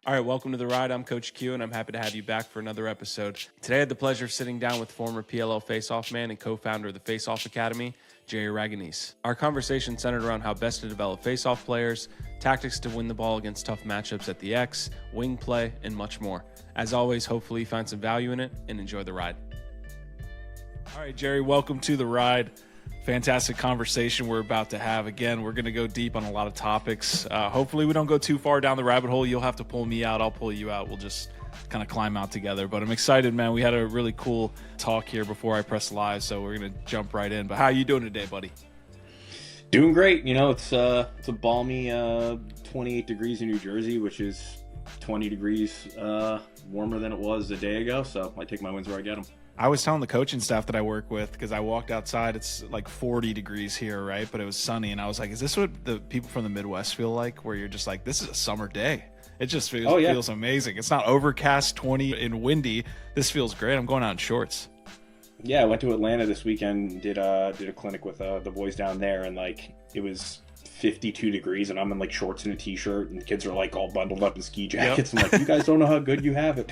All right, welcome to The Ride. I'm Coach Q, and I'm happy to have you back for another episode. Today I had the pleasure of sitting down with former PLL Faceoff man and co-founder of the Faceoff Academy, Jeff Ragonese. Our conversation centered around how best to develop Faceoff players, tactics to win the ball against tough matchups at the X, wing play, and much more. As always, hopefully you find some value in it and enjoy the ride. All right, Jerry, welcome to The Ride. Fantastic conversation we're about to have. Again, we're going to go deep on a lot of topics. Hopefully we don't go too far down the rabbit hole. You'll have to pull me out. I'll pull you out. We'll just kind of climb out together. But I'm excited, man. We had a really cool talk here before I press live, so we're going to jump right in. But how are you doing today, buddy? Doing great. You know, it's a balmy 28 degrees in New Jersey, which is 20 degrees warmer than it was a day ago. So I take my wins where I get them. I was telling the coaching staff that I work with, because I walked outside, it's like 40 degrees here, right? But it was sunny, and I was like, is this what the people from the Midwest feel like, where you're just like, this is a summer day? It just feels amazing. It's not overcast, 20, and windy. This feels great. I'm going out in shorts. Yeah, I went to Atlanta this weekend, did a clinic with the boys down there, and like it was 52 degrees, and I'm in like shorts and a t-shirt, and the kids are like all bundled up in ski jackets. Yep. I'm like, you guys don't know how good you have it.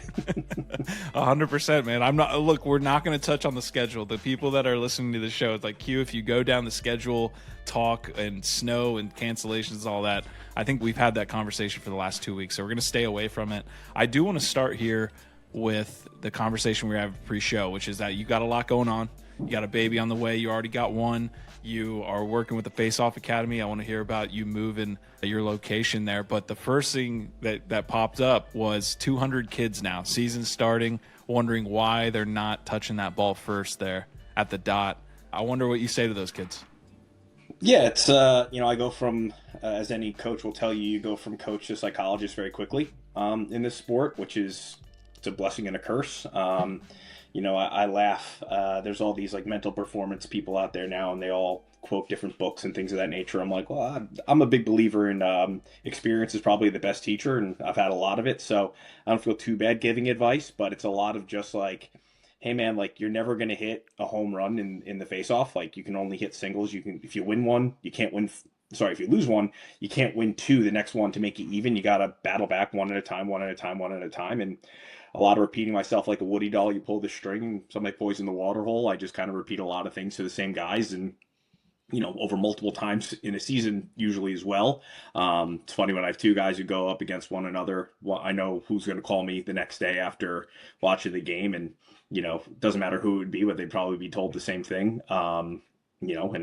100%, man. We're not going to touch on the schedule. The people that are listening to the show, it's like, Q, if you go down the schedule, talk and snow and cancellations, all that, I think we've had that conversation for the last 2 weeks, so we're going to stay away from it. I do want to start here with the conversation we have pre-show, which is that you got a lot going on. You got a baby on the way. You already got one. You are working with the Faceoff Academy. I want to hear about you moving your location there. But the first thing that popped up was 200 kids now. Season starting, wondering why they're not touching that ball first there at the dot. I wonder what you say to those kids. Yeah, it's, I go from, as any coach will tell you, you go from coach to psychologist very quickly in this sport, which is, it's a blessing and a curse. I laugh. There's all these like mental performance people out there now, and they all quote different books and things of that nature. I'm like, well, I'm a big believer in experience is probably the best teacher, and I've had a lot of it, so I don't feel too bad giving advice, but it's a lot of just like, hey man, like you're never going to hit a home run in the face-off. Like you can only hit singles. If you win one, you can't win. If you lose one, you can't win two, the next one to make it even. You got to battle back one at a time. And a lot of repeating myself like a Woody doll. You pull the string and somebody poison the water hole. I just kind of repeat a lot of things to the same guys, and over multiple times in a season usually as well. It's funny when I have two guys who go up against one another. Well, I know who's going to call me the next day after watching the game, and it doesn't matter who it would be, but they'd probably be told the same thing. And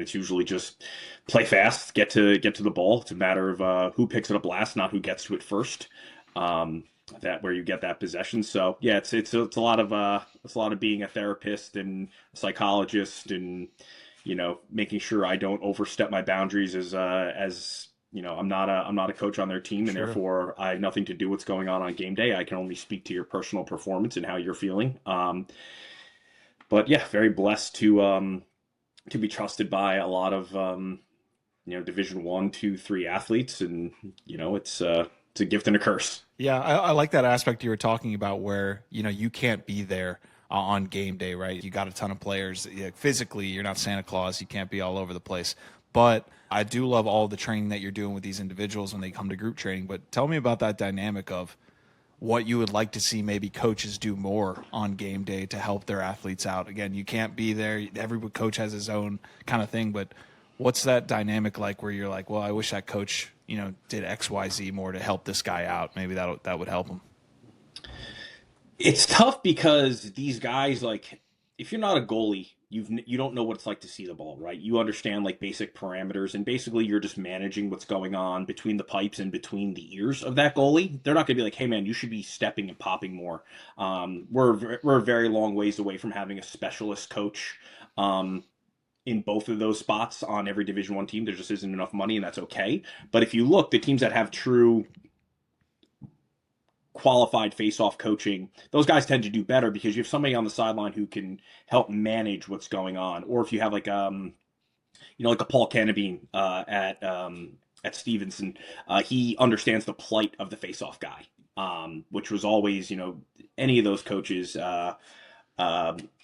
it's usually just play fast, get to the ball. It's a matter of who picks it up last, not who gets to it first. That where you get that possession. So yeah, it's a lot of being a therapist and a psychologist, and making sure I don't overstep my boundaries as I'm not a coach on their team, and therefore I have nothing to do what's going on game day. I can only speak to your personal performance and how you're feeling. But yeah, very blessed to be trusted by a lot of Division 1, 2, 3 athletes, and it's a gift and a curse. Yeah, I like that aspect you were talking about, where you can't be there on game day, right? You got a ton of players. Physically, you're not Santa Claus. You can't be all over the place. But I do love all the training that you're doing with these individuals when they come to group training. But tell me about that dynamic of what you would like to see maybe coaches do more on game day to help their athletes out. Again, you can't be there. Every coach has his own kind of thing, but what's that dynamic like, where you're like, well, I wish that coach did X, Y, Z more to help this guy out. Maybe that would help him. It's tough because these guys, like, if you're not a goalie, you don't know what it's like to see the ball, right? You understand like basic parameters, and basically you're just managing what's going on between the pipes and between the ears of that goalie. They're not going to be like, hey man, you should be stepping and popping more. We're a very long ways away from having a specialist coach in both of those spots on every Division 1 team. There just isn't enough money, and that's okay. But if you look, the teams that have true qualified face-off coaching, those guys tend to do better because you have somebody on the sideline who can help manage what's going on. Or if you have like a Paul Cannabine at Stevenson, he understands the plight of the face-off guy, which was always, any of those coaches,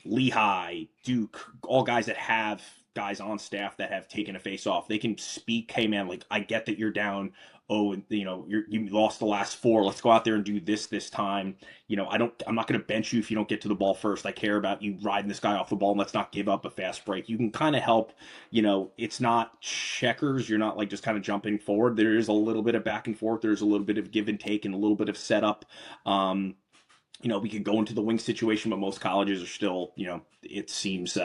Lehigh, Duke, all guys that have guys on staff that have taken a face-off, they can speak, hey man, like I get that you're down oh, you lost the last four. Let's go out there and do this time. I'm not going to bench you if you don't get to the ball first. I care about you riding this guy off the ball, and let's not give up a fast break. You can kind of help, it's not checkers. You're not like just kind of jumping forward. There is a little bit of back and forth. There's a little bit of give and take and a little bit of setup. We could go into the wing situation, but most colleges are still, it seems,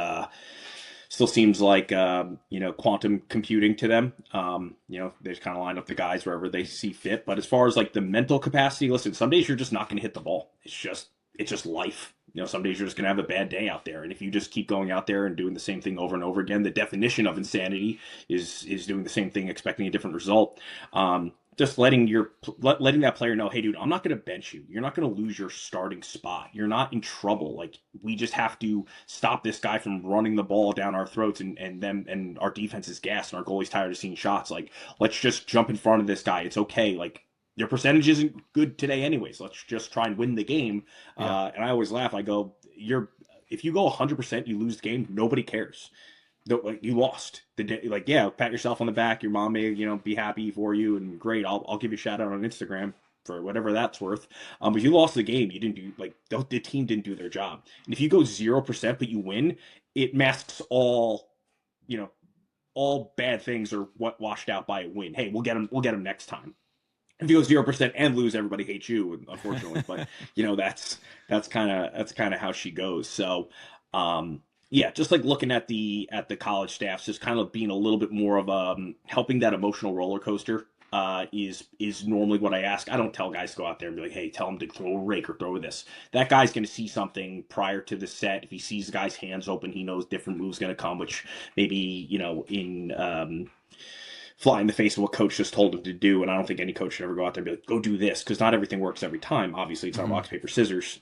still seems like, quantum computing to them. They just kind of line up the guys wherever they see fit. But as far as like the mental capacity, listen, some days you're just not going to hit the ball. It's just life. Some days you're just going to have a bad day out there. And if you just keep going out there and doing the same thing over and over again, the definition of insanity is doing the same thing, expecting a different result. Just letting that player know, hey, dude, I'm not going to bench you. You're not going to lose your starting spot. You're not in trouble. Like, we just have to stop this guy from running the ball down our throats, and our defense is gassed and our goalie's tired of seeing shots. Like, let's just jump in front of this guy. It's okay. Like, your percentage isn't good today anyways. Let's just try and win the game. Yeah. And I always laugh. I go, if you go 100%, you lose the game. Nobody cares. You lost the day. Like, yeah, pat yourself on the back. Your mom may, be happy for you, and great. I'll give you a shout out on Instagram for whatever that's worth. But you lost the game. You didn't do, like, the team didn't do their job. And if you go 0% but you win, it masks all bad things are what washed out by a win. Hey, we'll get them next time. If you go 0% and lose, everybody hates you, unfortunately. But that's kind of how she goes. So. Yeah, just like looking at the college staffs, just kind of being a little bit more of helping that emotional roller coaster is normally what I ask. I don't tell guys to go out there and be like, hey, tell him to throw a rake or throw this. That guy's going to see something prior to the set. If he sees the guy's hands open, he knows different moves going to come, which maybe, in fly in the face of what coach just told him to do. And I don't think any coach should ever go out there and be like, go do this, because not everything works every time. Obviously, it's not rock, paper, scissors.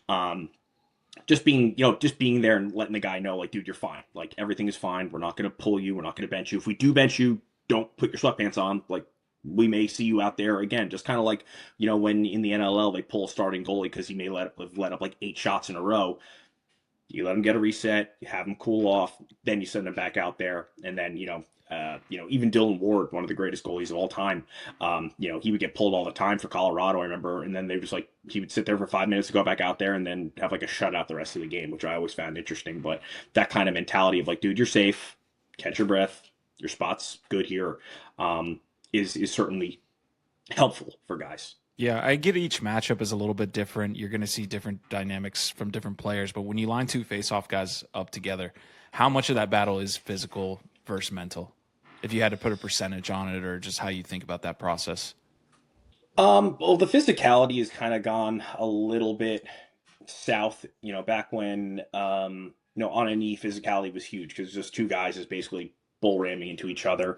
Just being there and letting the guy know, like, dude, you're fine. Like, everything is fine. We're not going to pull you. We're not going to bench you. If we do bench you, don't put your sweatpants on. Like, we may see you out there again. Just kind of like, when in the NLL they pull a starting goalie because he may have let up like 8 shots in a row. You let him get a reset. You have him cool off. Then you send him back out there. And then, even Dylan Ward, one of the greatest goalies of all time, he would get pulled all the time for Colorado, I remember. And then they just he would sit there for 5 minutes to go back out there and then have like a shutout the rest of the game, which I always found interesting. But that kind of mentality of like, dude, you're safe, catch your breath, your spot's good here, is certainly helpful for guys. Yeah, I get each matchup is a little bit different. You're going to see different dynamics from different players. But when you line 2 face-off guys up together, how much of that battle is physical versus mental? If you had to put a percentage on it, or just how you think about that process? Well, the physicality has kind of gone a little bit south, back when, on a knee, physicality was huge because just 2 guys is basically bull ramming into each other.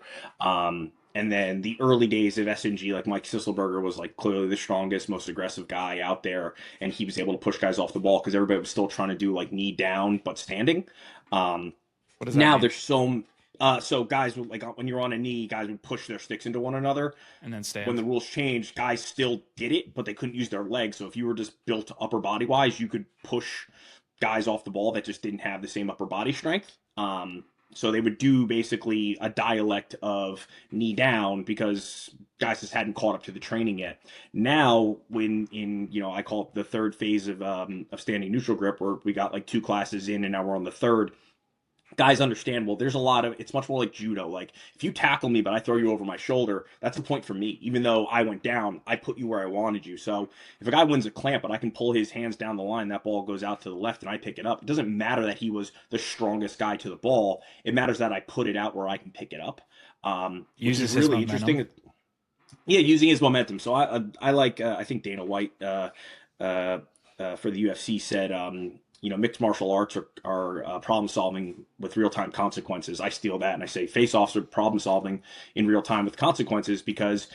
And then the early days of SNG, like Mike Sisselberger was like clearly the strongest, most aggressive guy out there, and he was able to push guys off the ball because everybody was still trying to do like knee down but standing. What does that now mean? There's so guys would, like, when you're on a knee, guys would push their sticks into one another and then stand. When the rules changed, guys still did it, but they couldn't use their legs. So if you were just built upper body wise, you could push guys off the ball that just didn't have the same upper body strength. So they would do basically a dialect of knee down because guys just hadn't caught up to the training yet. Now, when I call it the third phase of standing neutral grip, where we got like 2 classes in and now we're on the third, guys understand, well, there's a lot of, it's much more like judo. Like, if you tackle me, but I throw you over my shoulder, that's the point for me. Even though I went down, I put you where I wanted you. So if a guy wins a clamp, but I can pull his hands down the line, that ball goes out to the left and I pick it up. It doesn't matter that he was the strongest guy to the ball. It matters that I put it out where I can pick it up. Uses really interesting. Yeah, using his momentum. So I like, I think Dana White for the UFC said, mixed martial arts are problem solving with real time consequences. I steal that and I say face-offs are problem solving in real time with consequences, because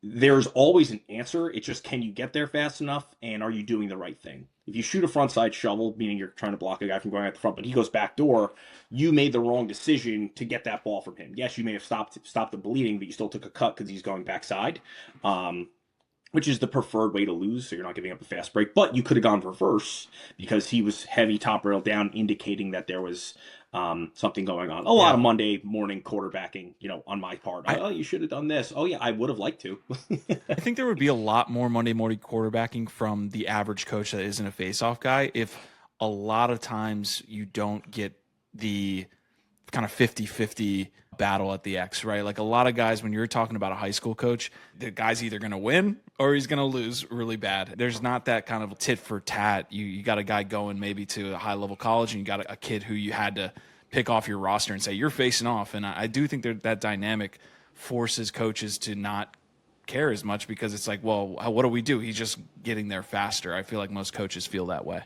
there's always an answer. It's just, can you get there fast enough, and are you doing the right thing? If you shoot a front side shovel, meaning you're trying to block a guy from going out the front, but he goes back door, you made the wrong decision to get that ball from him. Yes, you may have stopped the bleeding, but you still took a cut because he's going backside. which is the preferred way to lose, so you're not giving up a fast break. But you could have gone reverse because he was heavy top rail down, indicating that there was something going on. A lot of Monday morning quarterbacking, on my part. Oh, you should have done this. Oh, yeah, I would have liked to. I think there would be a lot more Monday morning quarterbacking from the average coach that isn't a face-off guy if a lot of times you don't get the kind of 50-50 battle at the X, right? Like a lot of guys, when you're talking about a high school coach, the guy's either going to win or he's going to lose really bad. There's not that kind of tit for tat. You got a guy going maybe to a high level college and you got a kid who you had to pick off your roster and say, you're facing off. And I do think that dynamic forces coaches to not care as much because it's like, well, what do we do? He's just getting there faster. I feel like most coaches feel that way.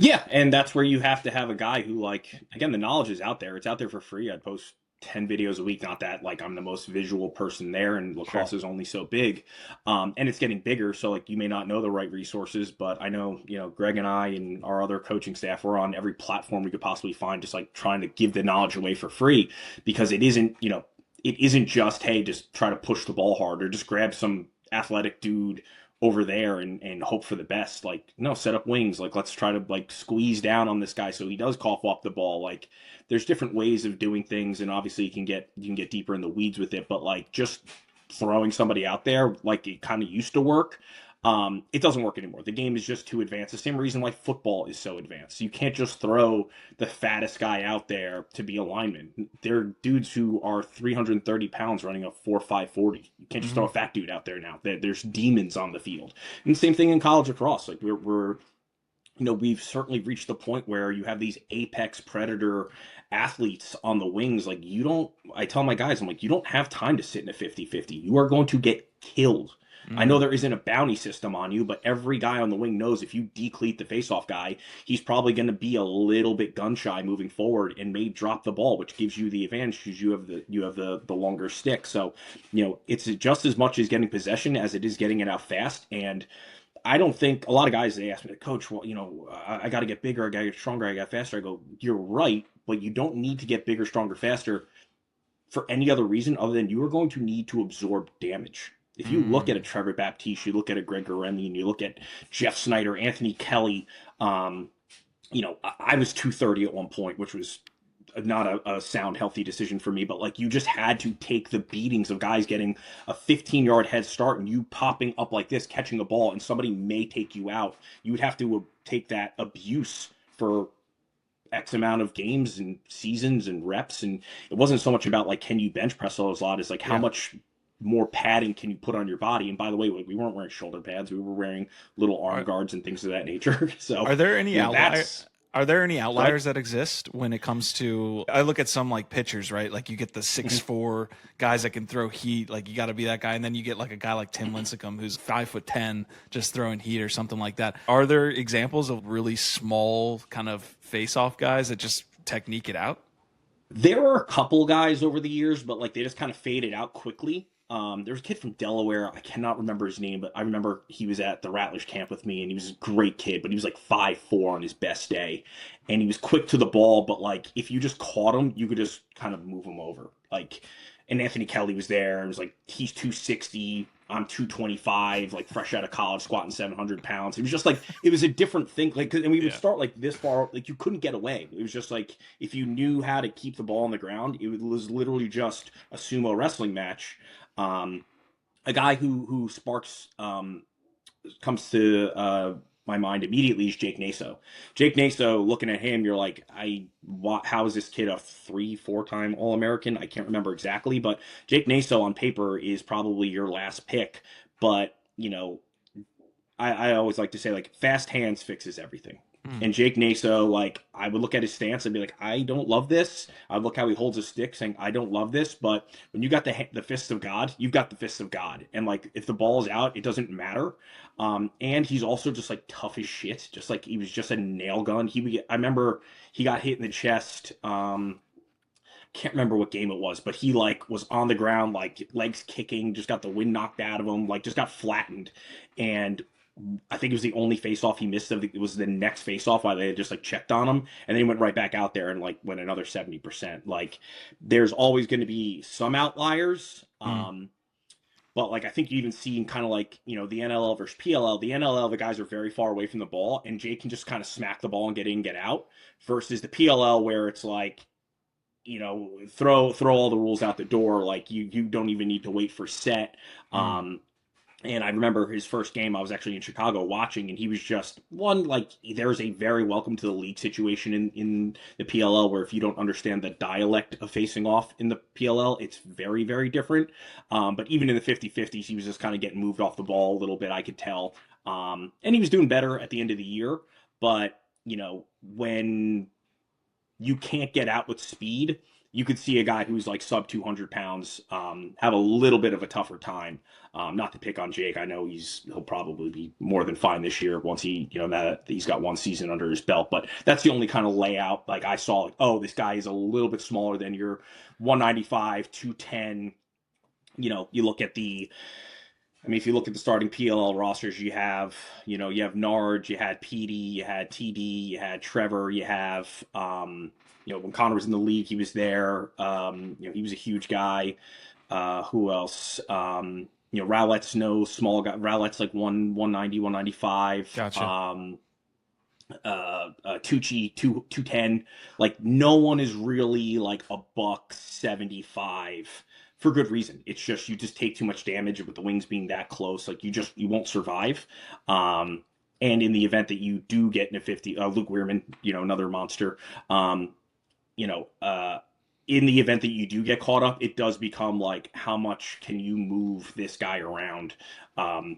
Yeah, and that's where you have to have a guy who, again, the knowledge is out there. It's out there for free. I post 10 videos a week. Not that, I'm the most visual person there, and lacrosse is only so big. And it's getting bigger, so, you may not know the right resources, but I know, Greg and I and our other coaching staff, we're on every platform we could possibly find, just, trying to give the knowledge away for free, because it isn't, it isn't just, hey, just try to push the ball hard, or just grab some athletic dude over there and hope for the best. No, set up wings. Let's try to squeeze down on this guy so he does cough off the ball. There's different ways of doing things, and obviously you can get deeper in the weeds with it, but just throwing somebody out there it kind of used to work. It doesn't work anymore. The game is just too advanced. The same reason why football is so advanced. You can't just throw the fattest guy out there to be a lineman. There are dudes who are 330 pounds running a 4.5 40. You can't just throw a fat dude out there now. There's demons on the field. And the same thing in college lacrosse. We've certainly reached the point where you have these apex predator athletes on the wings. I tell my guys, you don't have time to sit in a 50-50. You are going to get killed. I know there isn't a bounty system on you, but every guy on the wing knows if you decleat the faceoff guy, he's probably going to be a little bit gun shy moving forward and may drop the ball, which gives you the advantage because you have the longer stick. So, it's just as much as getting possession as it is getting it out fast. And I don't think a lot of guys, they ask me, Coach, well, I got to get bigger, I got to get stronger, I got faster. I go, you're right, but you don't need to get bigger, stronger, faster for any other reason other than you are going to need to absorb damage. If you look at a Trevor Baptiste, you look at a Greg Gurunlian, you look at Jeff Snyder, Anthony Kelly, I was 230 at one point, which was not a sound, healthy decision for me, but you just had to take the beatings of guys getting a 15-yard head start and you popping up like this, catching a ball, and somebody may take you out. You would have to take that abuse for X amount of games and seasons and reps. And it wasn't so much about can you bench press a lot, as how much more padding can you put on your body. And by the way, we weren't wearing shoulder pads, we were wearing little arm guards and things of that nature. So are there any outliers? Are there any outliers that exist when it comes to, I look at some pitchers, right? You get the 6'4" guys that can throw heat. You got to be that guy. And then you get a guy like Tim Lincecum, who's 5'10", just throwing heat or something like that. Are there examples of really small kind of face-off guys that just technique it out? There are a couple guys over the years, but they just kind of faded out quickly. There was a kid from Delaware. I cannot remember his name, but I remember he was at the Rattlers camp with me, and he was a great kid, but he was 5'4" on his best day. And he was quick to the ball, but if you just caught him, you could just kind of move him over. And Anthony Kelly was there, and it was he's 260, I'm 225, fresh out of college, squatting 700 pounds. It was just it was a different thing. And we would start this far, you couldn't get away. It was just if you knew how to keep the ball on the ground, it was literally just a sumo wrestling match. A guy who sparks comes to my mind immediately is Jake Naso. Jake Naso, looking at him, you're how is this kid a 3-4 time All-American? I can't remember exactly, but Jake Naso on paper is probably your last pick. But, I always like to say, fast hands fixes everything. And Jake Naso, I would look at his stance and be I don't love this. I would look how he holds his stick saying, I don't love this. But when you got the fists of God, you've got the fists of God. And if the ball is out, it doesn't matter. And he's also just tough as shit. Just he was just a nail gun. I remember he got hit in the chest. Can't remember what game it was, but he was on the ground, legs kicking, just got the wind knocked out of him, just got flattened. And I think it was the only face-off he missed. It was the next face-off while they had just checked on him, and then he went right back out there and went another 70%. There's always going to be some outliers. But like I think you even see kind of like, the NLL versus PLL. The NLL, the guys are very far away from the ball, and Jake can just kind of smack the ball and get in, get out. Versus the PLL, where it's like, throw all the rules out the door. Like you don't even need to wait for set. And I remember his first game, I was actually in Chicago watching, and he was just one, like, there's a very welcome to the league situation in the PLL, where if you don't understand the dialect of facing off in the PLL, it's very, very different. But even in the 50-50s, he was just kind of getting moved off the ball a little bit, I could tell. And he was doing better at the end of the year. But, when you can't get out with speed, you could see a guy who's like sub 200 pounds have a little bit of a tougher time. Not to pick on Jake, I know he'll probably be more than fine this year once that he's got one season under his belt. But that's the only kind of layout like I saw. Like, oh, this guy is a little bit smaller than your 195, 210. You look at if you look at the starting PLL rosters, you have Nard, you had PD, you had TD, you had Trevor, you have, when Connor was in the league, he was there. He was a huge guy. Who else? Rowlett's no small guy. Rowlett's like 190, 195. Gotcha. Tucci, 210. Like, no one is really like a $175. For good reason. It's just you just take too much damage with the wings being that close. Like you won't survive. And in the event that you do get in a 50, Luke Weirman, another monster. In the event that you do get caught up, it does become like, how much can you move this guy around and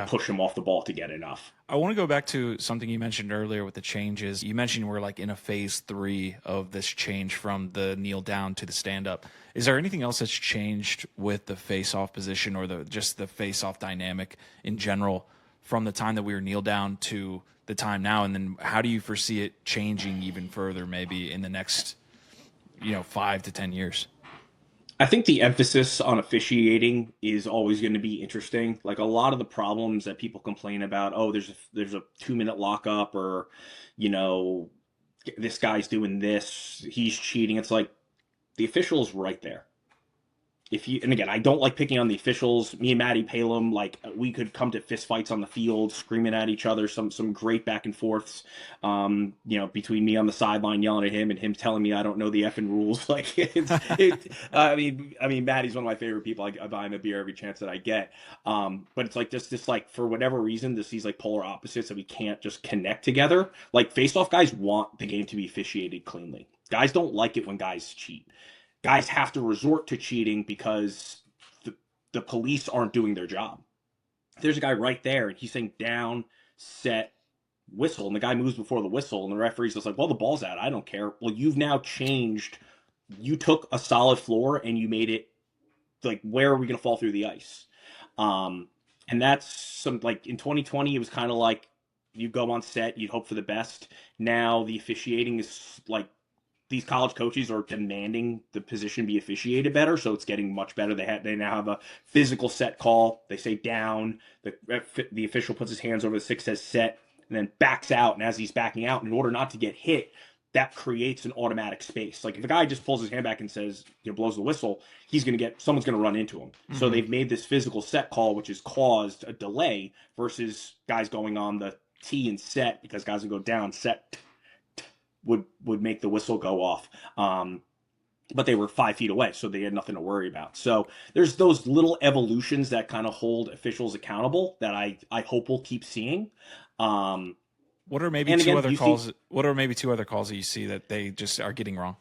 push him off the ball to get enough? I want to go back to something you mentioned earlier with the changes. You mentioned we're like in a phase 3 of this change from the kneel down to the stand up. Is there anything else that's changed with the face-off position or just the face-off dynamic in general from the time that we were kneel down to the time now? And then how do you foresee it changing even further maybe in the next 5 to 10 years? I think the emphasis on officiating is always going to be interesting. Like, a lot of the problems that people complain about, oh, there's a 2-minute lockup, or, this guy's doing this, he's cheating. It's like, the official is right there. And again, I don't like picking on the officials. Me and Maddie Palum, like, we could come to fist fights on the field, screaming at each other, some great back and forths, between me on the sideline yelling at him and him telling me I don't know the effing rules. Like, I mean, Maddie's one of my favorite people. I buy him a beer every chance that I get. But it's like this like, for whatever reason, these like polar opposites that we can't just connect together. Like, face-off guys want the game to be officiated cleanly. Guys don't like it when guys cheat. Guys have to resort to cheating because the police aren't doing their job. There's a guy right there, and he's saying down, set, whistle, and the guy moves before the whistle, and the referee's just like, well, the ball's out. I don't care. Well, you've now changed. You took a solid floor, and you made it, like, where are we going to fall through the ice? And that's some, like, in 2020, it was kind of like you go on set, you'd hope for the best. Now the officiating is like, these college coaches are demanding the position be officiated better, so it's getting much better. They now have a physical set call. They say down. The official puts his hands over the stick, says set, and then backs out. And as he's backing out, in order not to get hit, that creates an automatic space. Like, if a guy just pulls his hand back and says, blows the whistle, someone's going to run into him. Mm-hmm. So they've made this physical set call, which has caused a delay versus guys going on the tee and set, because guys would go down, set, would make the whistle go off. But they were 5 feet away, so they had nothing to worry about. So there's those little evolutions that kind of hold officials accountable that I hope we'll keep seeing. What are maybe two other calls that you see that they just are getting wrong?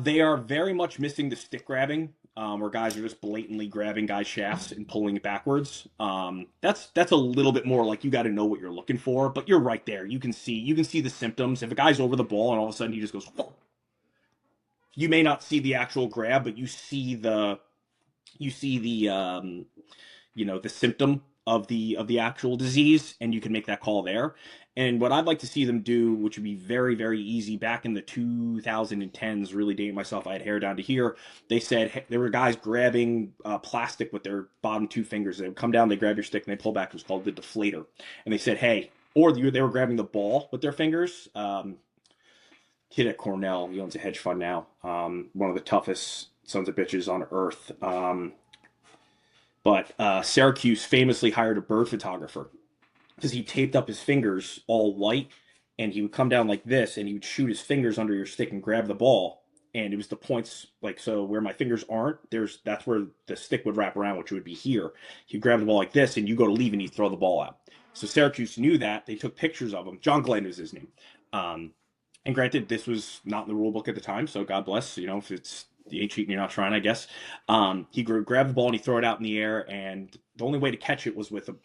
They are very much missing the stick grabbing, where guys are just blatantly grabbing guys' shafts and pulling it backwards. That's a little bit more like, you got to know what you're looking for, but you're right there. You can see the symptoms. If a guy's over the ball and all of a sudden he just goes, whoa, you may not see the actual grab, but you see the symptom of the actual disease, and you can make that call there. And what I'd like to see them do, which would be very, very easy, back in the 2010s, really dating myself, I had hair down to here, they said, hey, there were guys grabbing plastic with their bottom two fingers. They would come down, they grab your stick, and they pull back. It was called the deflator. And they said, hey, or they were grabbing the ball with their fingers. Kid at Cornell, he owns a hedge fund now, one of the toughest sons of bitches on earth. But Syracuse famously hired a bird photographer because he taped up his fingers all white, and he would come down like this, and he would shoot his fingers under your stick and grab the ball. And it was the points, like, so where my fingers aren't, that's where the stick would wrap around, which would be here. He'd grab the ball like this, and you go to leave, and he'd throw the ball out. So Syracuse knew that. They took pictures of him. John Glenn was his name. And granted, this was not in the rule book at the time, so God bless. If it's you ain't cheating, you're not trying, I guess. He grabbed the ball and he threw it out in the air, and the only way to catch it was with a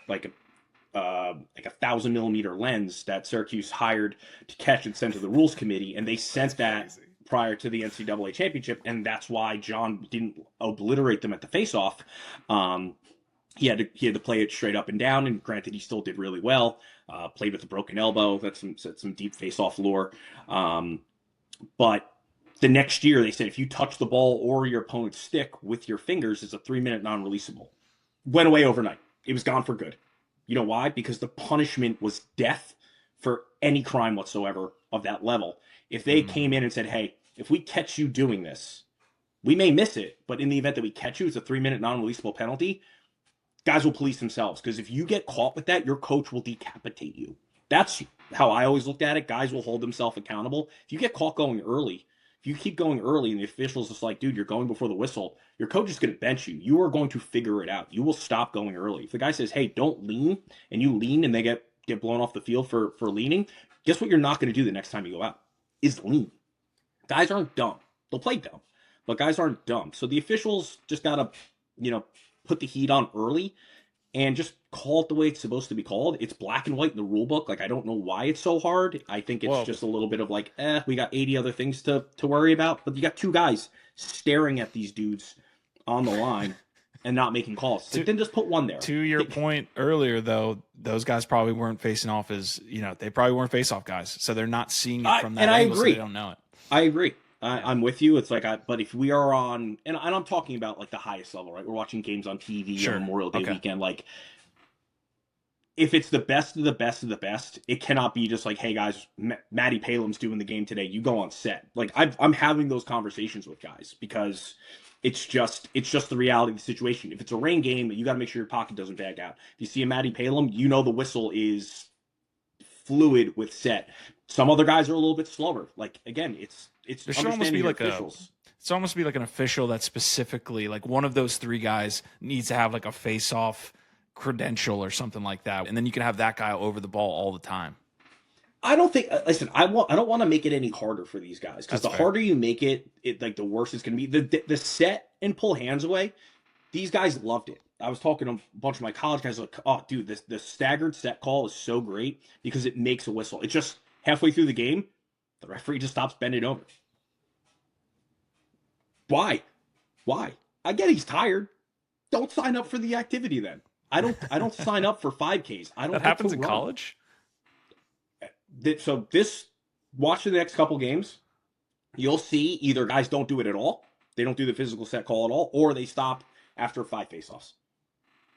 1,000mm lens that Syracuse hired to catch and send to the rules committee, and they sent that prior to the NCAA championship, and that's why John didn't obliterate them at the face-off. He had to play it straight up and down, and granted, he still did really well. Played with a broken elbow. That's some deep face-off lore. But the next year, they said if you touch the ball or your opponent's stick with your fingers, it's a 3-minute non-releasable. Went away overnight. It was gone for good. You know why? Because the punishment was death for any crime whatsoever of that level. If they came in and said, hey, if we catch you doing this, we may miss it, but in the event that we catch you, it's a 3-minute non-releasable penalty. Guys will police themselves, because if you get caught with that, your coach will decapitate you. That's how I always looked at it. Guys will hold themselves accountable. If you get caught going early, if you keep going early and the official's just like, dude, you're going before the whistle, your coach is going to bench you. You are going to figure it out. You will stop going early. If the guy says, hey, don't lean, and you lean and they get blown off the field for leaning, guess what you're not going to do the next time you go out? Is lean. Guys aren't dumb. They'll play dumb, but guys aren't dumb. So the officials just got to, put the heat on early and just call it the way it's supposed to be called. It's black and white in the rule book. Like, I don't know why it's so hard. I think it's just a little bit of like, we got 80 other things to worry about. But you got two guys staring at these dudes on the line and not making calls. Then just put one there. To your point earlier, though, those guys probably weren't facing off as, they probably weren't face-off guys. So they're not seeing it from that angle, so they don't know it. I agree. I'm with you. It's like, but if we are on, and I'm talking about like the highest level, right? We're watching games on TV on Memorial Day weekend. Like, if it's the best of the best of the best, it cannot be just like, hey guys, Maddie Palem's doing the game today. You go on set. Like, I'm having those conversations with guys because it's just the reality of the situation. If it's a rain game, you got to make sure your pocket doesn't bag out. If you see a Maddie Palem, the whistle is fluid with set. Some other guys are a little bit slower. Like, again, it's there should almost be like it's almost be like an official that specifically, like, one of those three guys needs to have like a face-off credential or something like that, and then you can have that guy over the ball all the time. I don't think. Listen, I don't want to make it any harder for these guys, because the harder you make it, like, the worse it's going to be. The set and pull hands away. These guys loved it. I was talking to a bunch of my college guys, like, oh, dude, the staggered set call is so great because it makes a whistle. It's just halfway through the game, the referee just stops bending over. Why? I get he's tired. Don't sign up for the activity then. I don't sign up for 5Ks. I don't. That happens in college. So watch the next couple games. You'll see either guys don't do it at all. They don't do the physical set call at all, or they stop after 5 faceoffs.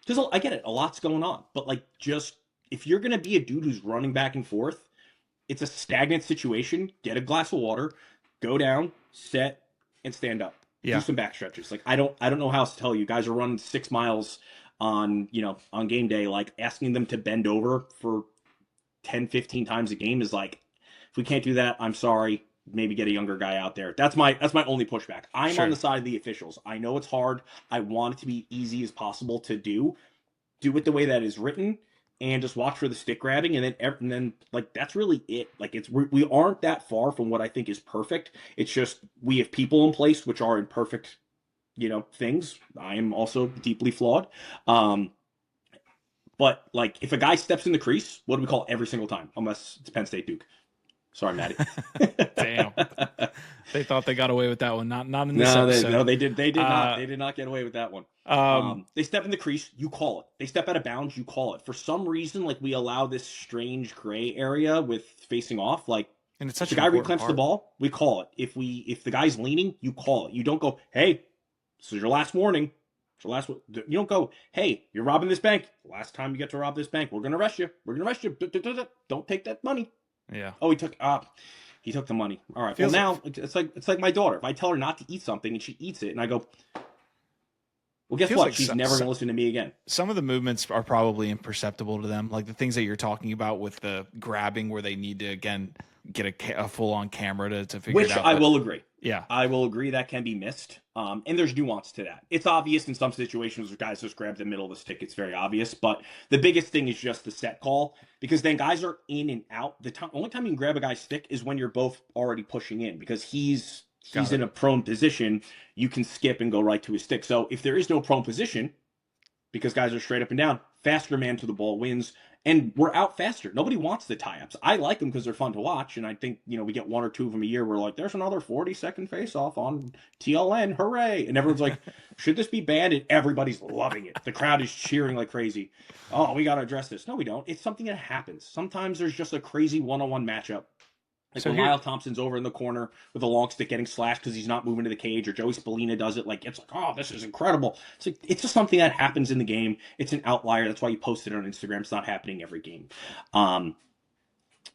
Because I get it, a lot's going on, but like, just if you're gonna be a dude who's running back and forth, it's a stagnant situation. Get a glass of water, go down, set, and stand up. Do some back stretches. Like, I don't know how else to tell you. Guys are running 6 miles on game day. Like, asking them to bend over for 10, 15 times a game is like, if we can't do that, I'm sorry. Maybe get a younger guy out there. That's my only pushback. I'm on the side of the officials. I know it's hard. I want it to be easy as possible to do. Do it the way that is written, and just watch for the stick grabbing, and then like, that's really it. Like, we aren't that far from what I think is perfect. It's just we have people in place which are imperfect, things. I am also deeply flawed. But like, if a guy steps in the crease, what do we call every single time? Unless it's Penn State Duke. Sorry, Maddie. Damn. They thought they got away with that one. Not in this episode. They did not. They did not get away with that one. They step in the crease, you call it. They step out of bounds, you call it. For some reason, like, we allow this strange gray area with facing off. Like, and it's such the guy reclamps the ball, we call it. If the guy's leaning, you call it. You don't go, hey, this is your last warning. You don't go, hey, you're robbing this bank. Last time you get to rob this bank, we're gonna arrest you. Don't take that money. Yeah. Oh, he took the money. All right. Well, now it's like my daughter. If I tell her not to eat something and she eats it, and I go, Well, guess Feels what? like She's never going to listen to me again. Some of the movements are probably imperceptible to them, like the things that you're talking about with the grabbing, where they need to again get a full on camera to figure it out. Which I will agree. Yeah, I will agree that can be missed. And there's nuance to that. It's obvious in some situations where guys just grab the middle of the stick. It's very obvious. But the biggest thing is just the set call, because then guys are in and out. The only time you can grab a guy's stick is when you're both already pushing in, because he's in a prone position. You can skip and go right to his stick. So if there is no prone position, because guys are straight up and down, faster man to the ball wins. And we're out faster. Nobody wants the tie-ups. I like them because they're fun to watch, and I think, we get 1 or 2 of them a year. We're like, there's another 40-second face-off on TLN, hooray! And everyone's like, should this be banned? And everybody's loving it. The crowd is cheering like crazy. Oh, we got to address this. No, we don't. It's something that happens. Sometimes there's just a crazy one-on-one matchup. Like when Lyle Thompson's over in the corner with a long stick getting slashed because he's not moving to the cage, or Joey Spallina does it, it's like, oh, this is incredible. It's like, it's just something that happens in the game. It's an outlier. That's why you post it on Instagram. It's not happening every game.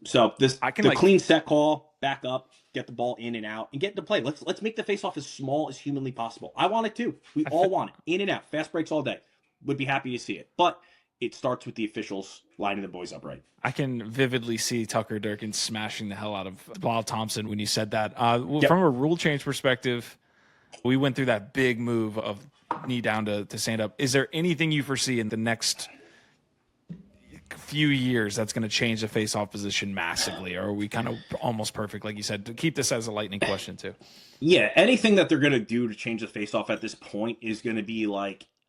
So the clean set call, back up, get the ball in and out, and get into play. Let's make the face-off as small as humanly possible. I want it too. We all want it. In and out. Fast breaks all day. Would be happy to see it. But it starts with the officials lining the boys up right. I can vividly see Tucker Durkin smashing the hell out of Lyle Thompson when you said that. From a rule change perspective, we went through that big move of knee down to stand up. Is there anything you foresee in the next few years that's going to change the face-off position massively? Or are we kind of almost perfect, like you said? To keep this as a lightning question, too. Yeah, anything that they're going to do to change the face-off at this point is going to be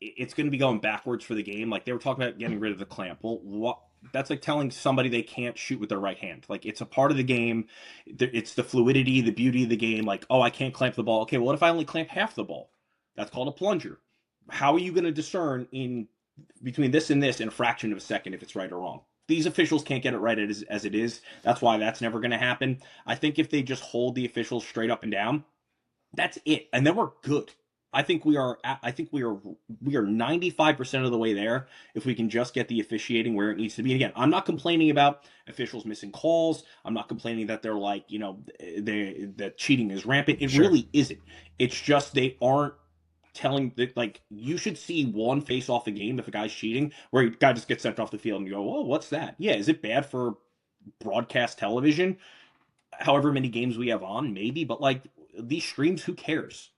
it's going to be going backwards for the game. Like they were talking about getting rid of the clamp. Well, that's like telling somebody they can't shoot with their right hand. Like it's a part of the game. It's the fluidity, the beauty of the game. Like, oh, I can't clamp the ball. Okay, well, what if I only clamp half the ball? That's called a plunger. How are you going to discern in between this and this in a fraction of a second if it's right or wrong? These officials can't get it right as it is. That's why that's never going to happen. I think if they just hold the officials straight up and down, that's it. And then we're good. I think we are 95% of the way there if we can just get the officiating where it needs to be. And again, I'm not complaining about officials missing calls. I'm not complaining that they're that cheating is rampant. It really isn't. It's just they aren't telling that, you should see one face off a game if a guy's cheating where a guy just gets sent off the field and you go, oh, what's that? Yeah, is it bad for broadcast television? However many games we have on, maybe, but these streams, who cares?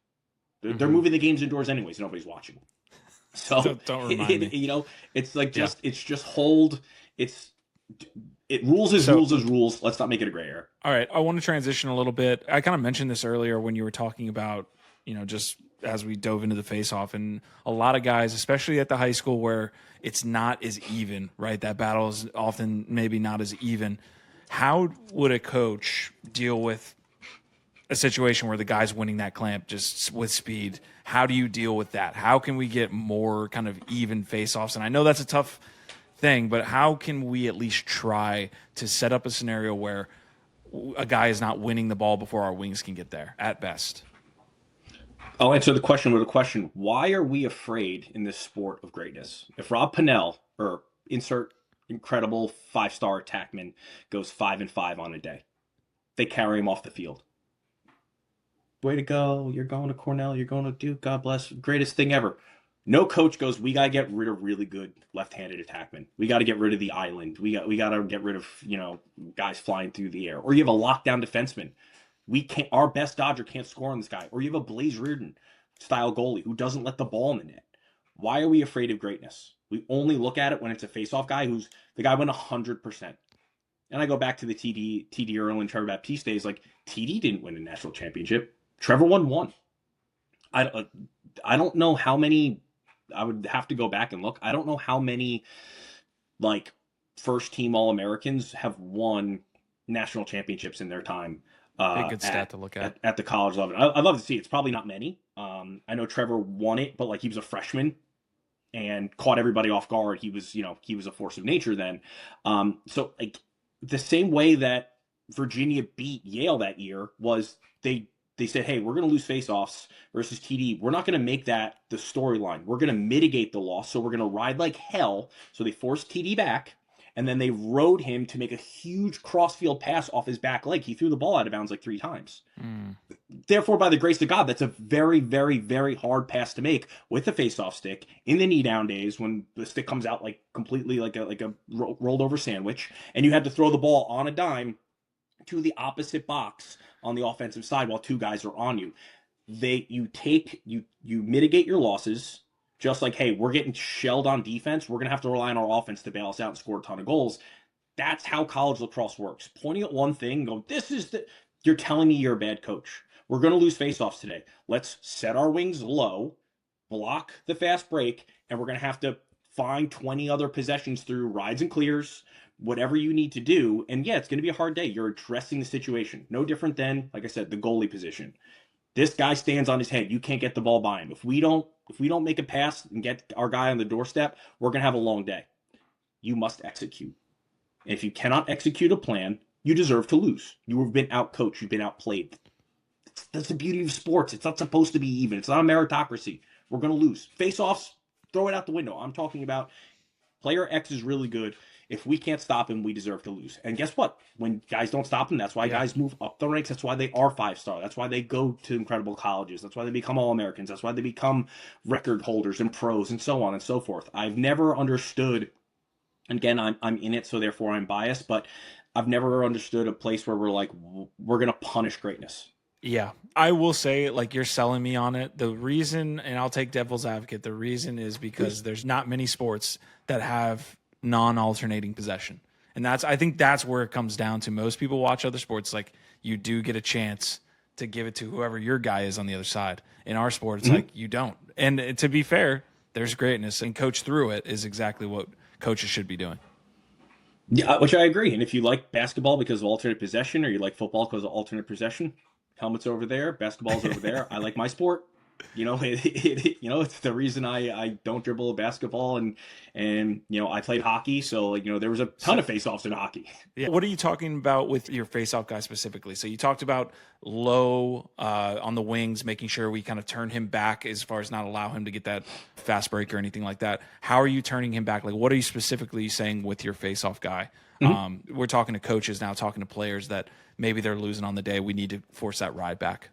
They're moving the games indoors anyways. Nobody's watching. So don't remind me. It's it's just hold. Rules is rules. Let's not make it a gray area. All right. I want to transition a little bit. I kind of mentioned this earlier when you were talking about, just as we dove into the face-off, and a lot of guys, especially at the high school where it's not as even, right? That battle is often maybe not as even. How would a coach deal with a situation where the guy's winning that clamp just with speed? How do you deal with that? How can we get more kind of even face-offs? And I know that's a tough thing, but how can we at least try to set up a scenario where a guy is not winning the ball before our wings can get there at best? I'll answer the question with a question. Why are we afraid in this sport of greatness? If Rob Pennell, or insert incredible 5-star attackman, goes 5-5 on a day, they carry him off the field. Way to go. You're going to Cornell. You're going to Duke. God bless. Greatest thing ever. No coach goes, we got to get rid of really good left-handed attackmen. We got to get rid of the island. We got to get rid of, guys flying through the air. Or you have a lockdown defenseman. Our best Dodger can't score on this guy. Or you have a Blaze Reardon style goalie who doesn't let the ball in the net. Why are we afraid of greatness? We only look at it when it's a face-off guy the guy went 100%. And I go back to the TD Earl and Trevor Baptiste days. TD didn't win a national championship. Trevor won one. I don't know how many. I would have to go back and look. I don't know how many first team All-Americans have won national championships in their time. A good stat to look at the college level. I'd love to see it. It's probably not many. I know Trevor won it, but he was a freshman and caught everybody off guard. He was a force of nature then. So the same way that Virginia beat Yale that year was they said, hey, we're going to lose faceoffs versus TD. We're not going to make that the storyline. We're going to mitigate the loss, so we're going to ride like hell. So they forced TD back, and then they rode him to make a huge crossfield pass off his back leg. He threw the ball out of bounds 3 times. therefore, by the grace of God, that's a very, very, very hard pass to make with the face-off stick in the knee down days when the stick comes out like completely like a rolled over sandwich, and you had to throw the ball on a dime to the opposite box on the offensive side while two guys are on you. You mitigate your losses. Just like, hey, we're getting shelled on defense. We're gonna have to rely on our offense to bail us out and score a ton of goals. That's how college lacrosse works. Pointing at one thing, go, this is the. You're telling me you're a bad coach. We're gonna lose faceoffs today. Let's set our wings low, block the fast break, and we're gonna have to find 20 other possessions through rides and clears, whatever you need to do. And yeah, it's going to be a hard day. You're addressing the situation. No different than, like I said, the goalie position. This guy stands on his head. You can't get the ball by him. If we don't make a pass and get our guy on the doorstep, we're going to have a long day. You must execute. And if you cannot execute a plan, you deserve to lose. You have been outcoached. You've been outplayed. That's the beauty of sports. It's not supposed to be even. It's not a meritocracy. We're going to lose. Face-offs, throw it out the window. I'm talking about player X is really good. If we can't stop him, we deserve to lose. And guess what? When guys don't stop him, that's why guys move up the ranks. That's why they are 5-star. That's why they go to incredible colleges. That's why they become All-Americans. That's why they become record holders and pros and so on and so forth. I've never understood, and again, I'm in it, so therefore I'm biased, but I've never understood a place where we're like, we're going to punish greatness. Yeah, I will say, like, you're selling me on it. The reason, and I'll take devil's advocate, the reason is because there's not many sports that have non-alternating possession. And I think that's where it comes down to. Most people watch other sports, like, you do get a chance to give it to whoever your guy is on the other side. In our sport, it's like, you don't. And to be fair, there's greatness, and coach through it is exactly what coaches should be doing. Yeah, which I agree. And if you like basketball because of alternate possession, or you like football because of alternate possession, helmet's over there, basketball's over there. I like my sport. You know, it's the reason I don't dribble a basketball, and I played hockey, so there was a ton of face-offs in hockey. Yeah. What are you talking about with your face-off guy specifically? So you talked about low on the wings, making sure we kind of turn him back as far as not allow him to get that fast break or anything like that. How are you turning him back? Like, what are you specifically saying with your face-off guy? We're talking to coaches now, talking to players that maybe they're losing on the day. We need to force that ride back.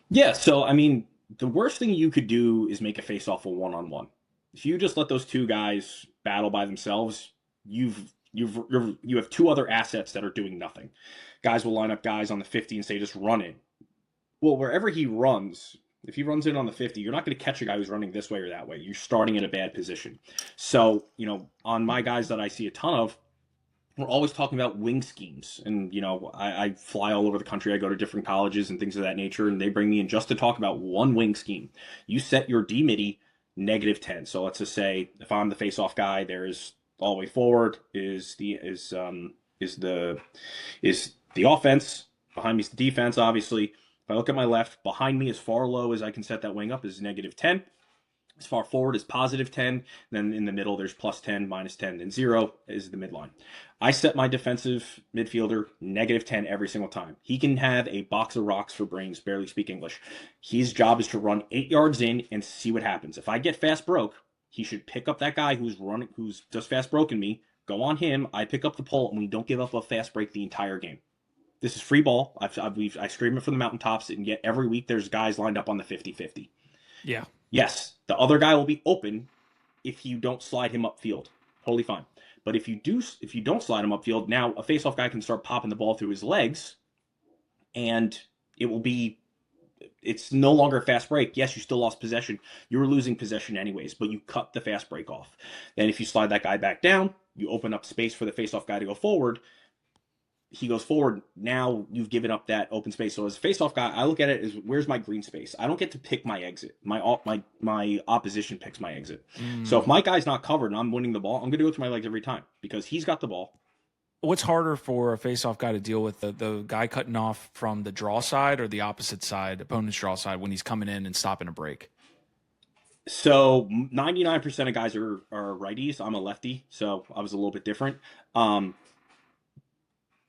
Yeah, so I mean, the worst thing you could do is make a face-off a one-on-one. If you just let those two guys battle by themselves, you have two other assets that are doing nothing. Guys will line up guys on the 50 and say, just run in. Well, wherever he runs, if he runs in on the 50, you're not going to catch a guy who's running this way or that way. You're starting in a bad position. So, on my guys that I see a ton of, we're always talking about wing schemes. And, I fly all over the country. I go to different colleges and things of that nature, and they bring me in just to talk about one wing scheme. You set your D-midi -10. So let's just say if I'm the face-off guy, there's all the way forward is the offense. Behind me is the defense, obviously. If I look at my left, behind me as far low as I can set that wing up is -10. As far forward is +10. Then in the middle, there's +10, -10, and 0 is the midline. I set my defensive midfielder -10 every single time. He can have a box of rocks for brains, barely speak English. His job is to run 8 yards in and see what happens. If I get fast broke, he should pick up that guy who's just fast broken me, go on him, I pick up the pole, and we don't give up a fast break the entire game. This is free ball. I scream it from the mountaintops, and yet every week there's guys lined up on the 50-50. Yeah. Yes, the other guy will be open if you don't slide him upfield. Totally fine. But if you don't slide him upfield, now a face-off guy can start popping the ball through his legs, and it's no longer a fast break. Yes, you still lost possession. You were losing possession anyways, but you cut the fast break off. Then if you slide that guy back down, you open up space for the face-off guy to go forward. He goes forward. Now you've given up that open space. So as a face-off guy, I look at it as, where's my green space? I don't get to pick my exit. My opposition picks my exit. So if my guy's not covered and I'm winning the ball, I'm going to go through my legs every time because he's got the ball. What's harder for a face-off guy to deal with, the guy cutting off from the draw side or the opposite side, opponent's draw side, when he's coming in and stopping a break? So 99% of guys are righties. I'm a lefty, so I was a little bit different.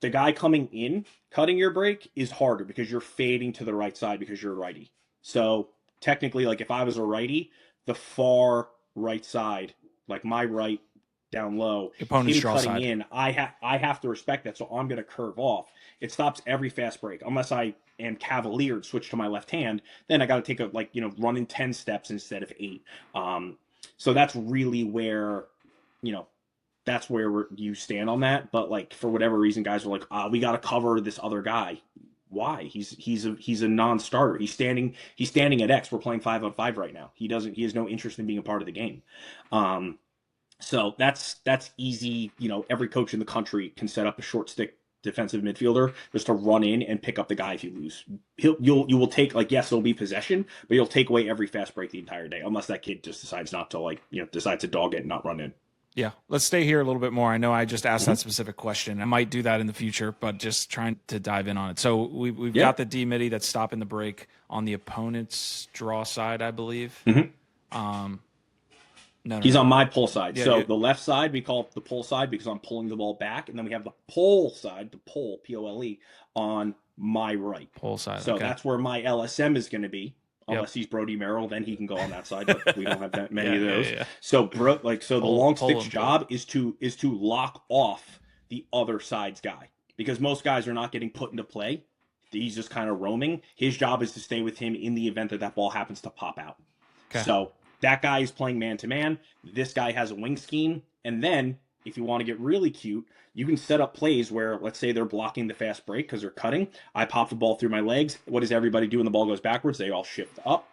The guy coming in, cutting your break, is harder because you're fading to the right side because you're a righty. So technically, like if I was a righty, the far right side, like my right down low, Opponent's him draw cutting side. in, I have to respect that, so I'm going to curve off. It stops every fast break, unless I am cavaliered, switch to my left hand. Then I got to take run in 10 steps instead of 8. So that's really where, that's where you stand on that. But like for whatever reason, guys are like, we got to cover this other guy. Why? He's a non-starter. He's standing at X. We're playing 5-on-5 right now. He has no interest in being a part of the game. So that's easy. Every coach in the country can set up a short stick defensive midfielder just to run in and pick up the guy if you lose. You will take, like, yes, it'll be possession, but you'll take away every fast break the entire day, unless that kid just decides not to, decides to dog it and not run in. Yeah, let's stay here a little bit more. I know I just asked that specific question. I might do that in the future, but just trying to dive in on it. So we've got the D midi that's stopping the break on the opponent's draw side, I believe. No, he's on my pull side. The left side, we call it the pull side because I'm pulling the ball back. And then we have the pull side, the pull, P-O-L-E, on my right. Pull side, So that's where my LSM is going to be. Unless he's Brody Merrill, then he can go on that side. But we don't have that many of those. Yeah. So, the long stick's job is to lock off the other side's guy, because most guys are not getting put into play. He's just kind of roaming. His job is to stay with him in the event that ball happens to pop out. Okay. So that guy is playing man to man. This guy has a wing scheme, and then if you want to get really cute, you can set up plays where, let's say they're blocking the fast break because they're cutting. I pop the ball through my legs. What does everybody do when the ball goes backwards? They all shift up.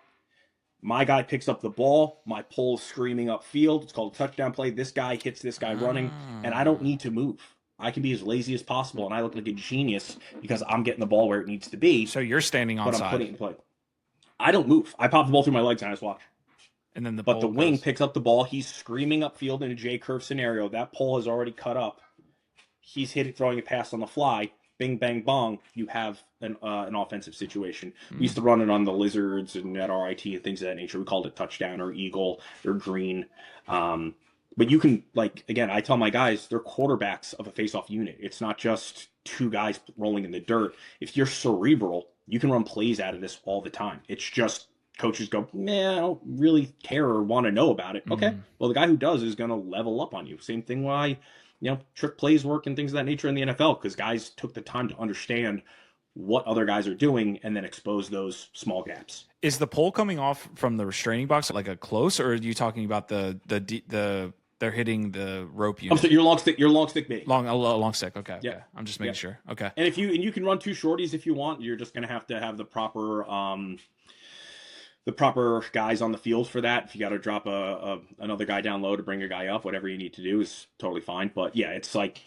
My guy picks up the ball. My pull's screaming upfield. It's called a touchdown play. This guy hits this guy running, and I don't need to move. I can be as lazy as possible, and I look like a genius because I'm getting the ball where it needs to be. So you're standing on side. I'm putting it in play. I don't move. I pop the ball through my legs and I just watch. And then the wing picks up the ball. He's screaming upfield in a J curve scenario. That pole has already cut up. He's throwing a pass on the fly. Bing, bang, bong. You have an offensive situation. We used to run it on the Lizards and at RIT and things of that nature. We called it touchdown or eagle or green. But you can, again, I tell my guys, they're quarterbacks of a face-off unit. It's not just two guys rolling in the dirt. If you're cerebral, you can run plays out of this all the time. It's just coaches go, man, I don't really care or want to know about it. Okay, well, the guy who does is going to level up on you. Same thing why, trick plays work and things of that nature in the NFL, because guys took the time to understand what other guys are doing and then expose those small gaps. Is the pole coming off from the restraining box like a close, or are you talking about the they're hitting the rope unit? So your long stick midi. Long stick. Okay. Yeah. Okay. I'm just making sure. Okay. And you can run two shorties if you want. You're just going to have the proper guys on the field for that. If you got to drop another guy down low to bring a guy up, whatever you need to do is totally fine. But yeah, it's like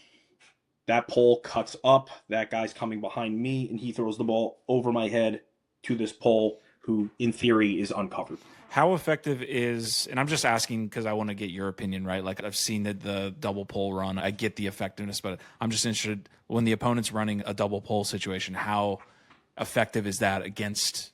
that pole cuts up. That guy's coming behind me, and he throws the ball over my head to this pole, who in theory is uncovered. How effective is, and I'm just asking because I want to get your opinion, right? Like, I've seen the double pole run. I get the effectiveness, but I'm just interested when the opponent's running a double pole situation, how effective is that against,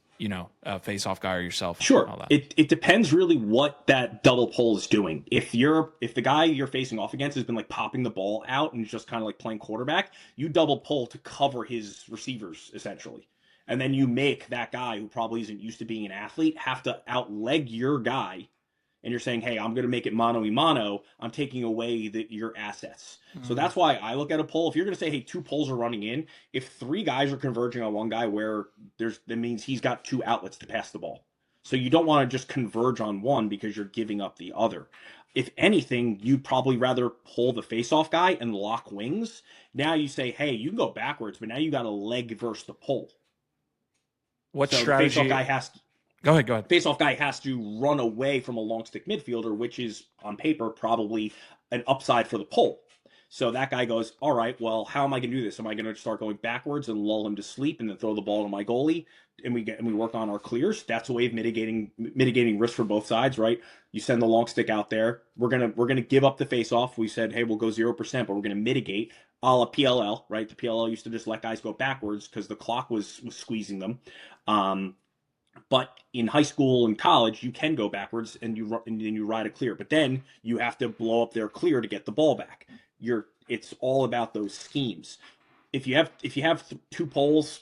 a face-off guy or yourself? Sure. It depends really what that double pole is doing. If the guy you're facing off against has been popping the ball out and just kind of playing quarterback, you double pull to cover his receivers essentially. And then you make that guy who probably isn't used to being an athlete have to outleg your guy. And you're saying, hey, I'm going to make it mano-a-mano. I'm taking away your assets. So that's why I look at a pull. If you're going to say, hey, two pulls are running in, if three guys are converging on one guy, that means he's got two outlets to pass the ball. So you don't want to just converge on one because you're giving up the other. If anything, you'd probably rather pull the face-off guy and lock wings. Now you say, hey, you can go backwards, but now you got a leg versus the pull. What strategy? Face-off guy has to, Go ahead. Face-off guy has to run away from a long stick midfielder, which is on paper probably an upside for the pull. So that guy goes, all right, well, how am I going to do this? Am I going to start going backwards and lull him to sleep and then throw the ball to my goalie? And we work on our clears. That's a way of mitigating risk for both sides, right? You send the long stick out there. We're gonna give up the face-off. We said, hey, we'll go 0%, but we're gonna mitigate. A la PLL, right? The PLL used to just let guys go backwards because the clock was squeezing them. But in high school and college, you can go backwards and then you ride a clear. But then you have to blow up their clear to get the ball back. It's all about those schemes. If you have two poles,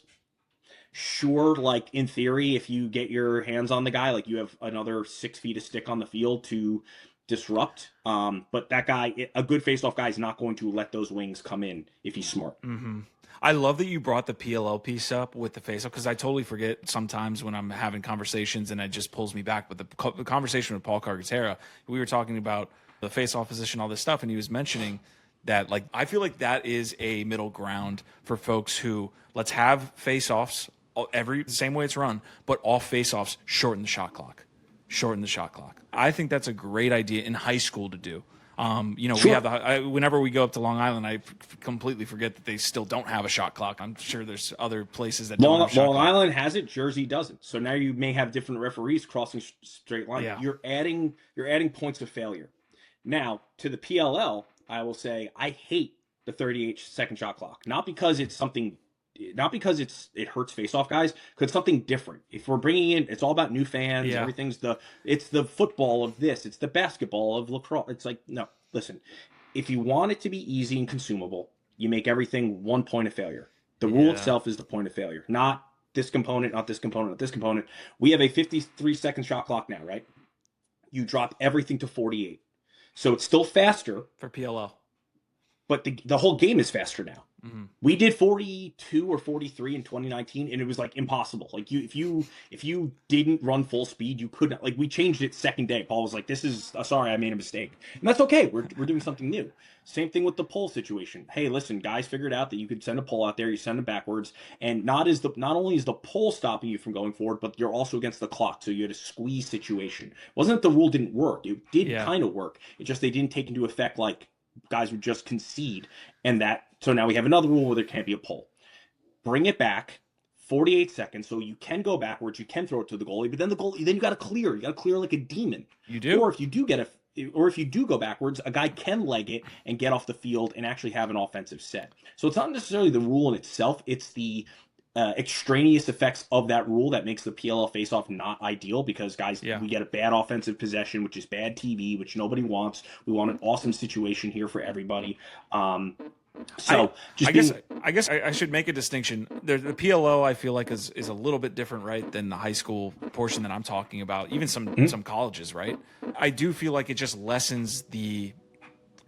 sure, in theory, if you get your hands on the guy, you have another 6 feet of stick on the field to disrupt. But that guy, a good face-off guy, is not going to let those wings come in if he's smart. Mm-hmm. I love that you brought the PLL piece up with the face-off, because I totally forget sometimes when I'm having conversations and it just pulls me back. But the conversation with Paul Cargatera, we were talking about the face-off position, all this stuff, and he was mentioning that, like, I feel like that is a middle ground for folks who, let's have face-offs the same way it's run, but off face-offs, shorten the shot clock. I think that's a great idea in high school to do. Sure. We have whenever we go up to Long Island, I completely forget that they still don't have a shot clock. I'm sure there's other places that don't have a shot Long clock. Island has it. Jersey doesn't. So now you may have different referees crossing straight line. Yeah. You're adding points of failure. Now to the PLL, I will say I hate the 38-second shot clock. Not because it hurts face-off guys, because it's something different. If we're bringing in, it's all about new fans. Yeah. It's the football of this. It's the basketball of lacrosse. It's like, no, listen. If you want it to be easy and consumable, you make everything 1 point of failure. The rule itself is the point of failure, not this component, not this component, not this component. We have a 53-second shot clock now, right? You drop everything to 48. So it's still faster for PLL. But the whole game is faster now. Mm-hmm. We did 42 or 43 in 2019, and it was like impossible. Like if you didn't run full speed, you couldn't. Like we changed it second day. Paul was like, "This is sorry, I made a mistake," and that's okay. We're doing something new. Same thing with the pull situation. Hey, listen, guys figured out that you could send a pull out there. You send it backwards, and not only is the pull stopping you from going forward, but you're also against the clock. So you had a squeeze situation. It wasn't that the rule didn't work. It did kind of work. It just they didn't take into effect like guys would just concede, and so now we have another rule where there can't be a pull. Bring it back 48 seconds so you can go backwards, you can throw it to the goalie, but then you got to clear. You got to clear like a demon. You do. Or if you do go backwards, a guy can leg it and get off the field and actually have an offensive set. So it's not necessarily the rule in itself, it's the extraneous effects of that rule that makes the PLL faceoff not ideal, because guys, we get a bad offensive possession, which is bad TV, which nobody wants. We want an awesome situation here for everybody. I guess I should make a distinction. The PLO I feel like is a little bit different, right, than the high school portion that I'm talking about. Even some colleges, right? I do feel like it just lessens the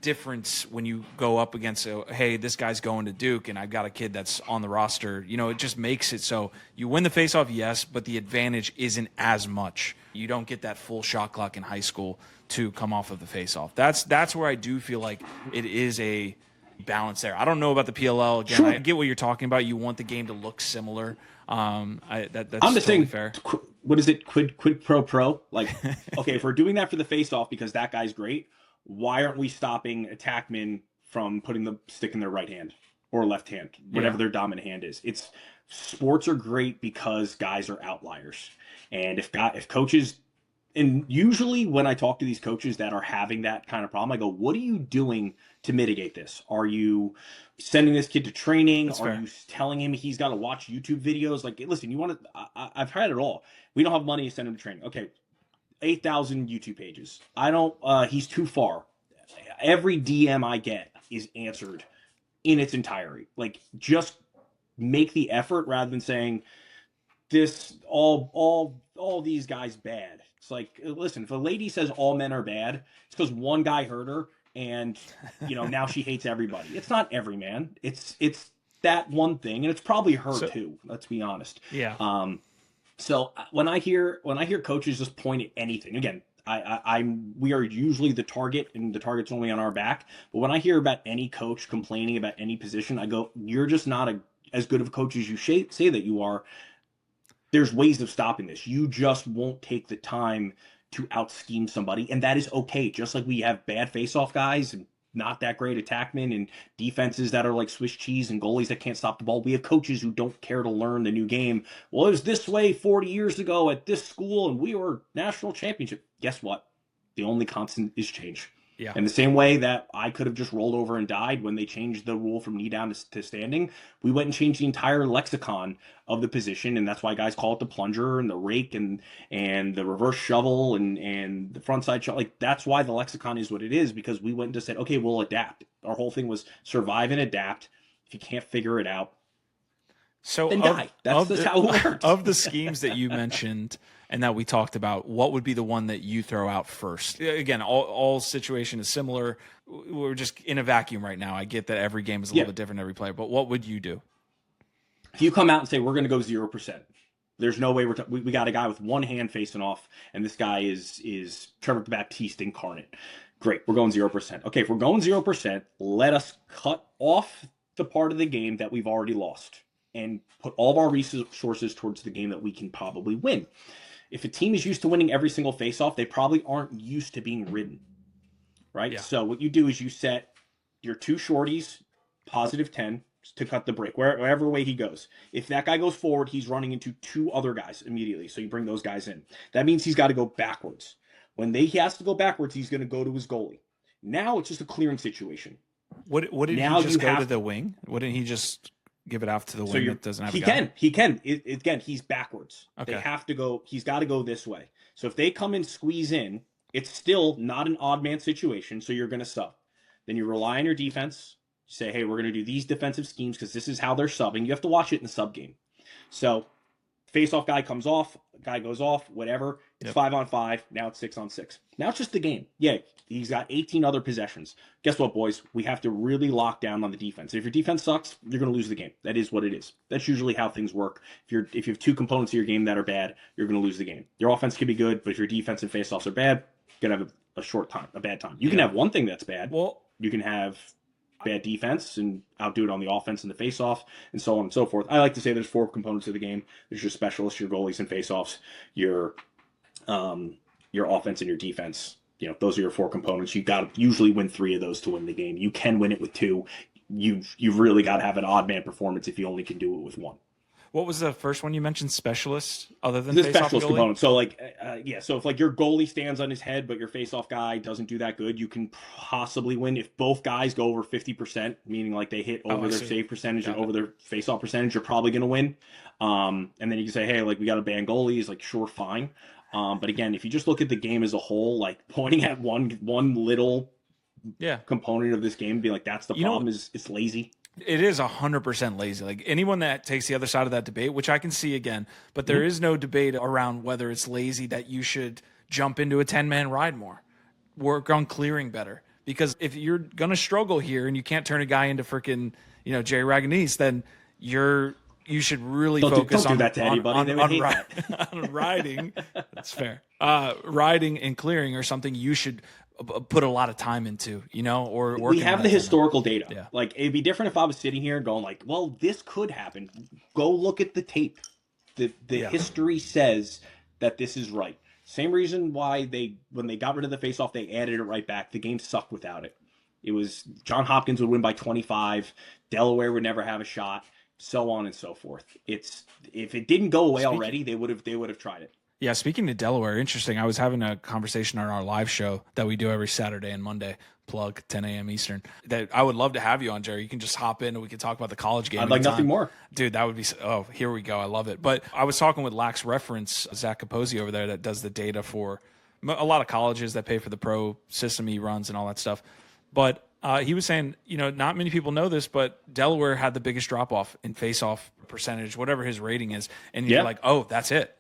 difference when you go up against hey, this guy's going to Duke and I've got a kid that's on the roster. It just makes it so you win the faceoff, yes, but the advantage isn't as much. You don't get that full shot clock in high school to come off of the faceoff. That's where I do feel like it is a balance there. I don't know about the PLL. Again, I get what you're talking about. You want the game to look similar. That's I'm just totally saying, fair. What is it? Quid pro? Like, okay, if we're doing that for the faceoff because that guy's great, why aren't we stopping attackmen from putting the stick in their right hand or left hand, whatever their dominant hand is? Sports are great because guys are outliers, and if coaches, and usually when I talk to these coaches that are having that kind of problem, I go, "What are you doing to mitigate this? Are you sending this kid to training? That's are fair. you telling him he's got to watch YouTube videos? Like, listen, you want to? I've tried it all. We don't have money to send him to training. Okay." 8,000 YouTube pages. I don't, he's too far. Every DM I get is answered in its entirety. Like, just make the effort rather than saying this, all these guys bad. It's like, listen, if a lady says all men are bad, it's because one guy hurt her and, now she hates everybody. It's not every man. It's that one thing. And it's probably her too. Let's be honest. Yeah. So when I hear coaches just point at anything, again, we are usually the target, and the target's only on our back. But when I hear about any coach complaining about any position, I go, "You're just not as good of a coach as you say that you are." There's ways of stopping this. You just won't take the time to out scheme somebody, and that is okay. Just like we have bad face-off guys and not that great attackmen and defenses that are like Swiss cheese and goalies that can't stop the ball. We have coaches who don't care to learn the new game. Well, it was this way 40 years ago at this school and we were national championship. Guess what? The only constant is change. Yeah. In the same way that I could have just rolled over and died when they changed the rule from knee down to standing, we went and changed the entire lexicon of the position, and that's why guys call it the plunger and the rake and the reverse shovel and the front side shovel. Like, that's why the lexicon is what it is, because we went and just said, okay, we'll adapt. Our whole thing was survive and adapt. If you can't figure it out, so then die. That's how it works. Of the schemes that you mentioned, and that we talked about, what would be the one that you throw out first? Again, all situation is similar. We're just in a vacuum right now. I get that every game is a little bit different, every player, but what would you do? If you come out and say, we're going to go 0%, there's no way we got a guy with one hand facing off, and this guy is Trevor Baptiste incarnate. Great, we're going 0%. Okay, if we're going 0%, let us cut off the part of the game that we've already lost and put all of our resources towards the game that we can probably win. If a team is used to winning every single face-off, they probably aren't used to being ridden, right? Yeah. So what you do is you set your two shorties, positive 10, to cut the break, wherever way he goes. If that guy goes forward, he's running into two other guys immediately, so you bring those guys in. That means he's got to go backwards. When he has to go backwards, he's going to go to his goalie. Now it's just a clearing situation. What did he just go to the wing? Wouldn't he just give it off to the wing that doesn't have a guy? He can. Again, he's backwards. Okay. They have to go. He's got to go this way. So if they come and squeeze in, it's still not an odd man situation, so you're going to sub. Then you rely on your defense. You say, hey, we're going to do these defensive schemes because this is how they're subbing. You have to watch it in the sub game. So face-off guy comes off, guy goes off, whatever. It's 5-on-5. Now it's 6-on-6. Now it's just the game. Yeah, he's got 18 other possessions. Guess what, boys? We have to really lock down on the defense. If your defense sucks, you're going to lose the game. That is what it is. That's usually how things work. If you have two components of your game that are bad, you're going to lose the game. Your offense can be good, but if your defense and face-offs are bad, you're going to have a bad time. You can have one thing that's bad. Well, you can have bad defense and outdo it on the offense and the face-off, and so on and so forth. I like to say there's four components of the game. There's your specialists, your goalies and face-offs, your offense and your defense. Those are your four components. You got to usually win three of those to win the game. You can win it with two. You've really got to have an odd man performance if you only can do it with one. What was the first one you mentioned? Specialists, other than the specialist component. So so if your goalie stands on his head, but your face-off guy doesn't do that good, you can possibly win. If both guys go over 50%, meaning they hit over their save percentage and over their face-off percentage, you're probably going to win. And then you can say, hey, we got to ban goalies. Sure, fine. But again, if you just look at the game as a whole, pointing at one little component of this game, and be that's the problem. Is it's lazy. It is 100% lazy. Anyone that takes the other side of that debate, which I can see again, but there is no debate around whether it's lazy that you should jump into a 10-man ride more, work on clearing better. Because if you're going to struggle here and you can't turn a guy into freaking, Jerry Ragonese, then you should really focus on that to anybody. On riding. That's fair. Riding and clearing are something you should put a lot of time into, or we have the historical data. Yeah. It'd be different if I was sitting here going well, this could happen. Go look at the tape. The history says that this is right. Same reason why when they got rid of the face-off, they added it right back. The game sucked without it. It was John Hopkins would win by 25. Delaware would never have a shot, so on and so forth. If it didn't go away already, they would have tried it. Yeah, speaking to Delaware, interesting. I was having a conversation on our live show that we do every Saturday and Monday, plug 10 a.m. Eastern, that I would love to have you on, Jerry. You can just hop in and we can talk about the college game. I'd like nothing more. Dude, that would be, here we go. I love it. But I was talking with Lax Reference, Zach Capozzi over there that does the data for a lot of colleges that pay for the pro system he runs and all that stuff. But he was saying, not many people know this, but Delaware had the biggest drop-off in face-off percentage, whatever his rating is. And you're like, oh, that's it.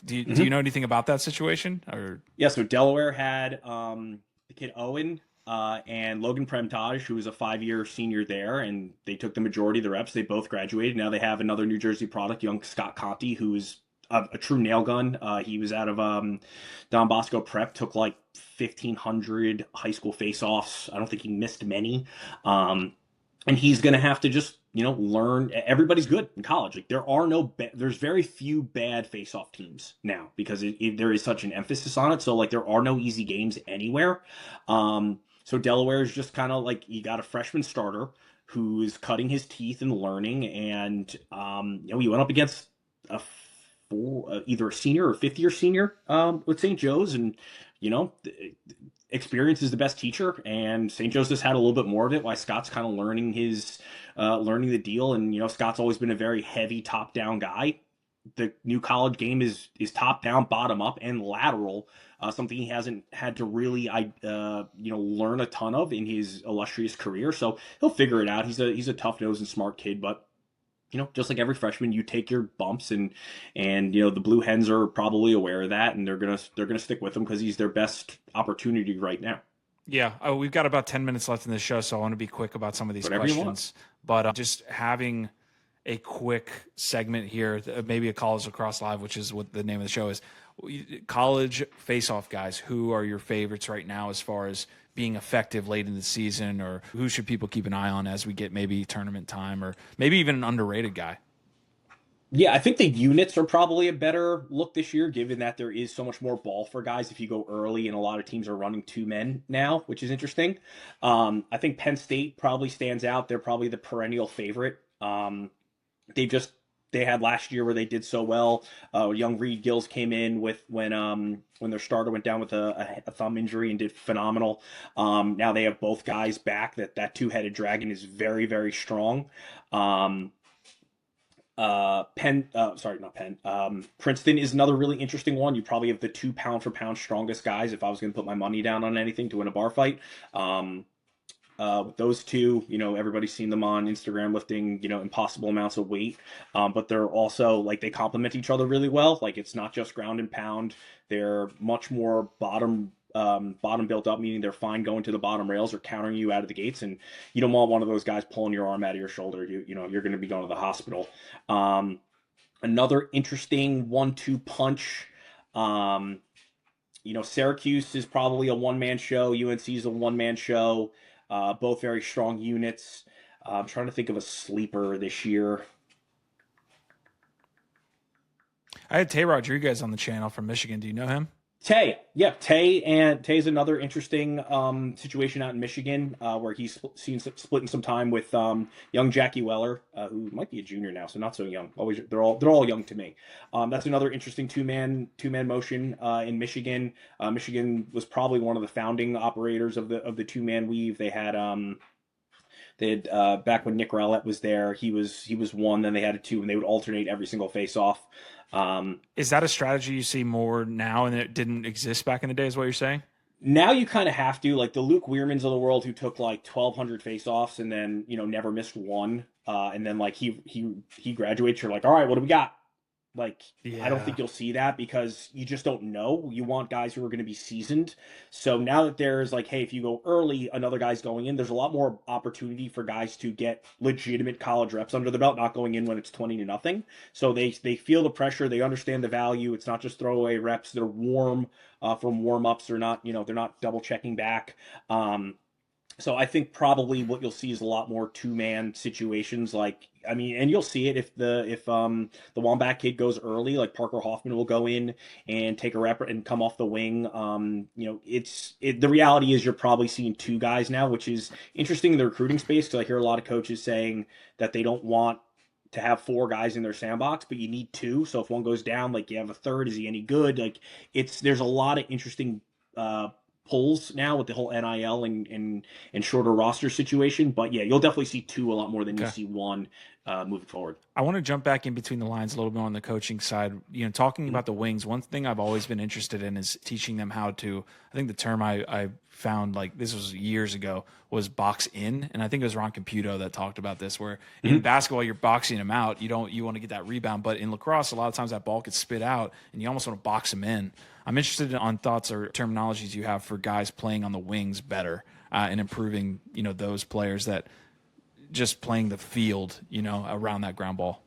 Do you know anything about that situation? Or so Delaware had the kid Owen and Logan Premtage, who was a 5-year senior there, and they took the majority of the reps. They both graduated. Now they have another New Jersey product, young Scott Conti, who is a true nail gun. He was out of Don Bosco Prep, took 1,500 high school face-offs. I don't think he missed many. And he's going to have to just, learn. Everybody's good in college. There's very few bad face-off teams now because there is such an emphasis on it. So there are no easy games anywhere. So Delaware is just kind of you got a freshman starter who is cutting his teeth and learning. And, he went up against either a senior or fifth-year senior with St. Joe's. And, experience is the best teacher, and St. Joe's just had a little bit more of it. Why Scott's kind of learning learning the deal, and Scott's always been a very heavy top-down guy. The new college game is top-down, bottom-up, and lateral. Something he hasn't had to really learn a ton of in his illustrious career. So he'll figure it out. He's a tough-nosed and smart kid, but just like every freshman, you take your bumps, and the Blue Hens are probably aware of that, and they're gonna stick with him because he's their best opportunity right now. Yeah, we've got about 10 minutes left in the show, so I want to be quick about some of these Whatever you want. questions. But just having a quick segment here, maybe a college lacrosse live, which is what the name of the show is. College face-off guys, who are your favorites right now as far as being effective late in the season, or who should people keep an eye on as we get maybe tournament time, or maybe even an underrated guy? Yeah, I think the units are probably a better look this year, given that there is so much more ball for guys if you go early, and a lot of teams are running two men now, which is interesting. I think Penn State probably stands out. They're probably the perennial favorite. They just they had last year where they did so well. Young Reed Gills came in when their starter went down with a thumb injury and did phenomenal. Now they have both guys back. That two-headed dragon is very, very strong. Princeton is another really interesting one. You probably have the 2 pound for pound strongest guys if I was going to put my money down on anything to win a bar fight. With those two, everybody's seen them on Instagram lifting, impossible amounts of weight. But they're also they complement each other really well. Like, it's not just ground and pound. They're much more bottom built up, meaning they're fine going to the bottom rails or countering you out of the gates. And you don't want one of those guys pulling your arm out of your shoulder. You're going to be going to the hospital. Another interesting 1-2 punch. Syracuse is probably a one-man show. UNC is a one-man show. Both very strong units. I'm trying to think of a sleeper this year. I had Tay Rodriguez on the channel from Michigan. Do you know him? Tay is another interesting situation out in Michigan, where he's splitting some time with young Jackie Weller, who might be a junior now, so not so young. They're all young to me. That's another interesting two-man motion in Michigan. Michigan was probably one of the founding operators of the two-man weave. They had back when Nick Rowlett was there, he was one, then they had a two, and they would alternate every single face-off. Is that a strategy you see more now and it didn't exist back in the day, is what you're saying? Now you kind of have to, like the Luke Weirmans of the world, who took 1,200 face-offs and then, never missed one. And then he graduates. You're like, all right, what do we got? I don't think you'll see that because you just don't know. You want guys who are going to be seasoned. So now that there's hey, if you go early, another guy's going in, there's a lot more opportunity for guys to get legitimate college reps under the belt, not going in when it's 20-0. So they feel the pressure. They understand the value. It's not just throwaway reps. They're warm from warm-ups. They're not, they're not double checking back. So I think probably what you'll see is a lot more two-man situations. And you'll see it if the Wombat kid goes early, like Parker Hoffman will go in and take a rep and come off the wing. The reality is you're probably seeing two guys now, which is interesting in the recruiting space, because I hear a lot of coaches saying that they don't want to have 4 guys in their sandbox, but you need 2. So if one goes down, you have a third. Is he any good? There's a lot of interesting pulls now with the whole NIL and shorter roster situation. But yeah, you'll definitely see 2 a lot more than you see 1 moving forward. I want to jump back in between the lines a little bit on the coaching side. Talking about the wings, one thing I've always been interested in is teaching them how to, I think the term I found, this was years ago, was box in. And I think it was Ron Caputo that talked about this, where in basketball, you're boxing them out. You want to get that rebound. But in lacrosse, a lot of times that ball gets spit out and you almost want to box them in. I'm interested on thoughts or terminologies you have for guys playing on the wings better and improving, those players that just playing the field, around that ground ball.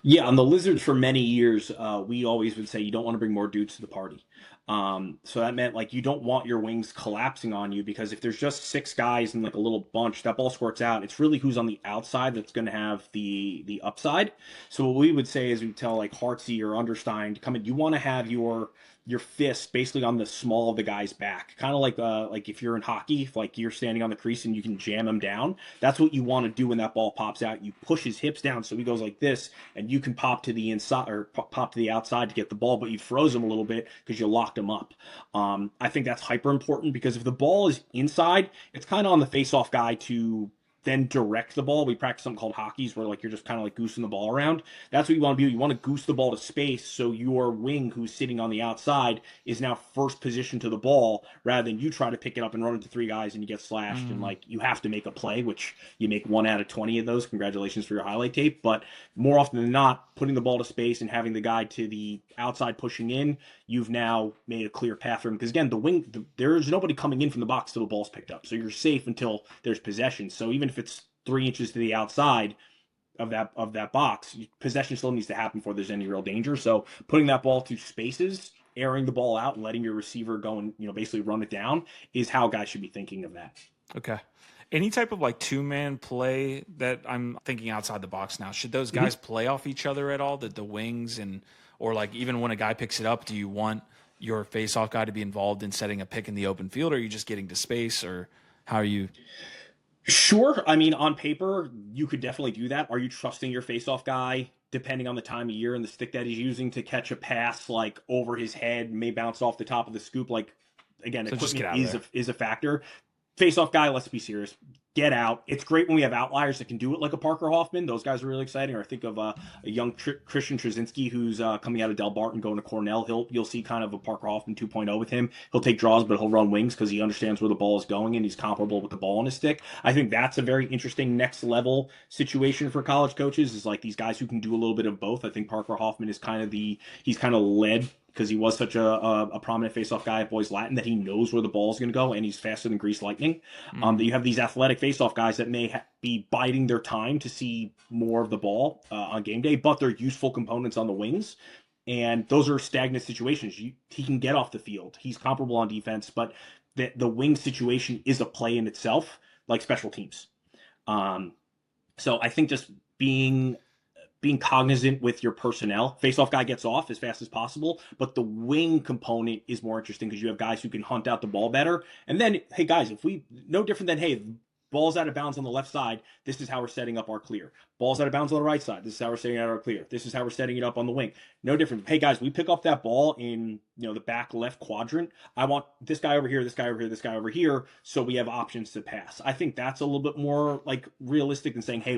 Yeah, on the Lizards for many years, we always would say you don't want to bring more dudes to the party. So that meant you don't want your wings collapsing on you, because if there's just 6 guys in a little bunch, that ball squirts out. It's really who's on the outside that's going to have the upside. So what we would say is we tell Hartsey or Understein to come in. You want to have your fist basically on the small of the guy's back, kind of like if you're in hockey, if you're standing on the crease and you can jam him down. That's what you want to do when that ball pops out. You push his hips down so he goes like this, and you can pop to the inside or pop to the outside to get the ball, but you froze him a little bit because you locked him up. I think that's hyper important, because if the ball is inside, it's kind of on the face-off guy to then direct the ball. We practice something called hockeys where like you're just kind of like goosing the ball around. That's what you want to do. You want to goose the ball to space so your wing who's sitting on the outside is now first position to the ball rather than you try to pick it up and run into 3 guys and you get slashed and like you have to make a play, which you make 1 out of 20 of those. Congratulations for your highlight tape. But more often than not, putting the ball to space and having the guy to the outside pushing in, you've now made a clear path for him. Because again, there's nobody coming in from the box till the ball's picked up. So you're safe until there's possession. So even if it's 3 inches to the outside of that box, possession still needs to happen before there's any real danger. So putting that ball through spaces, airing the ball out and letting your receiver go and, basically run it down is how guys should be thinking of that. Okay. Any type of like 2-man play that I'm thinking outside the box now, should those guys play off each other at all? The wings or like even when a guy picks it up, do you want your face-off guy to be involved in setting a pick in the open field, or are you just getting to space, or how are you? Sure. I mean, on paper, you could definitely do that. Are you trusting your face-off guy, depending on the time of year and the stick that he's using, to catch a pass like over his head, may bounce off the top of the scoop? Like, again, so equipment is a factor. Face-off guy, let's be serious. Get out. It's great when we have outliers that can do it like a Parker Hoffman. Those guys are really exciting. Or I think of a young Christian Trzynski who's coming out of Del Barton going to Cornell. You'll see kind of a Parker Hoffman 2.0 with him. He'll take draws, but he'll run wings because he understands where the ball is going and he's comparable with the ball on his stick. I think that's a very interesting next level situation for college coaches, is like these guys who can do a little bit of both. I think Parker Hoffman is kind of he's kind of led because he was such a prominent face-off guy at Boys Latin that he knows where the ball is going to go, and he's faster than Grease Lightning. That you have these athletic face-off guys that may be biding their time to see more of the ball on game day, but they're useful components on the wings, and those are stagnant situations. He can get off the field. He's comparable on defense, but the wing situation is a play in itself, like special teams. So I think just being cognizant with your personnel. Face-off guy gets off as fast as possible, but the wing component is more interesting because you have guys who can hunt out the ball better. And then, hey guys, no different than, hey, ball's out of bounds on the left side, this is how we're setting up our clear. Ball's out of bounds on the right side, this is how we're setting out our clear. This is how we're setting it up on the wing. No different. Hey guys, we pick up that ball in the back left quadrant. I want this guy over here, this guy over here, this guy over here, so we have options to pass. I think that's a little bit more like realistic than saying, hey,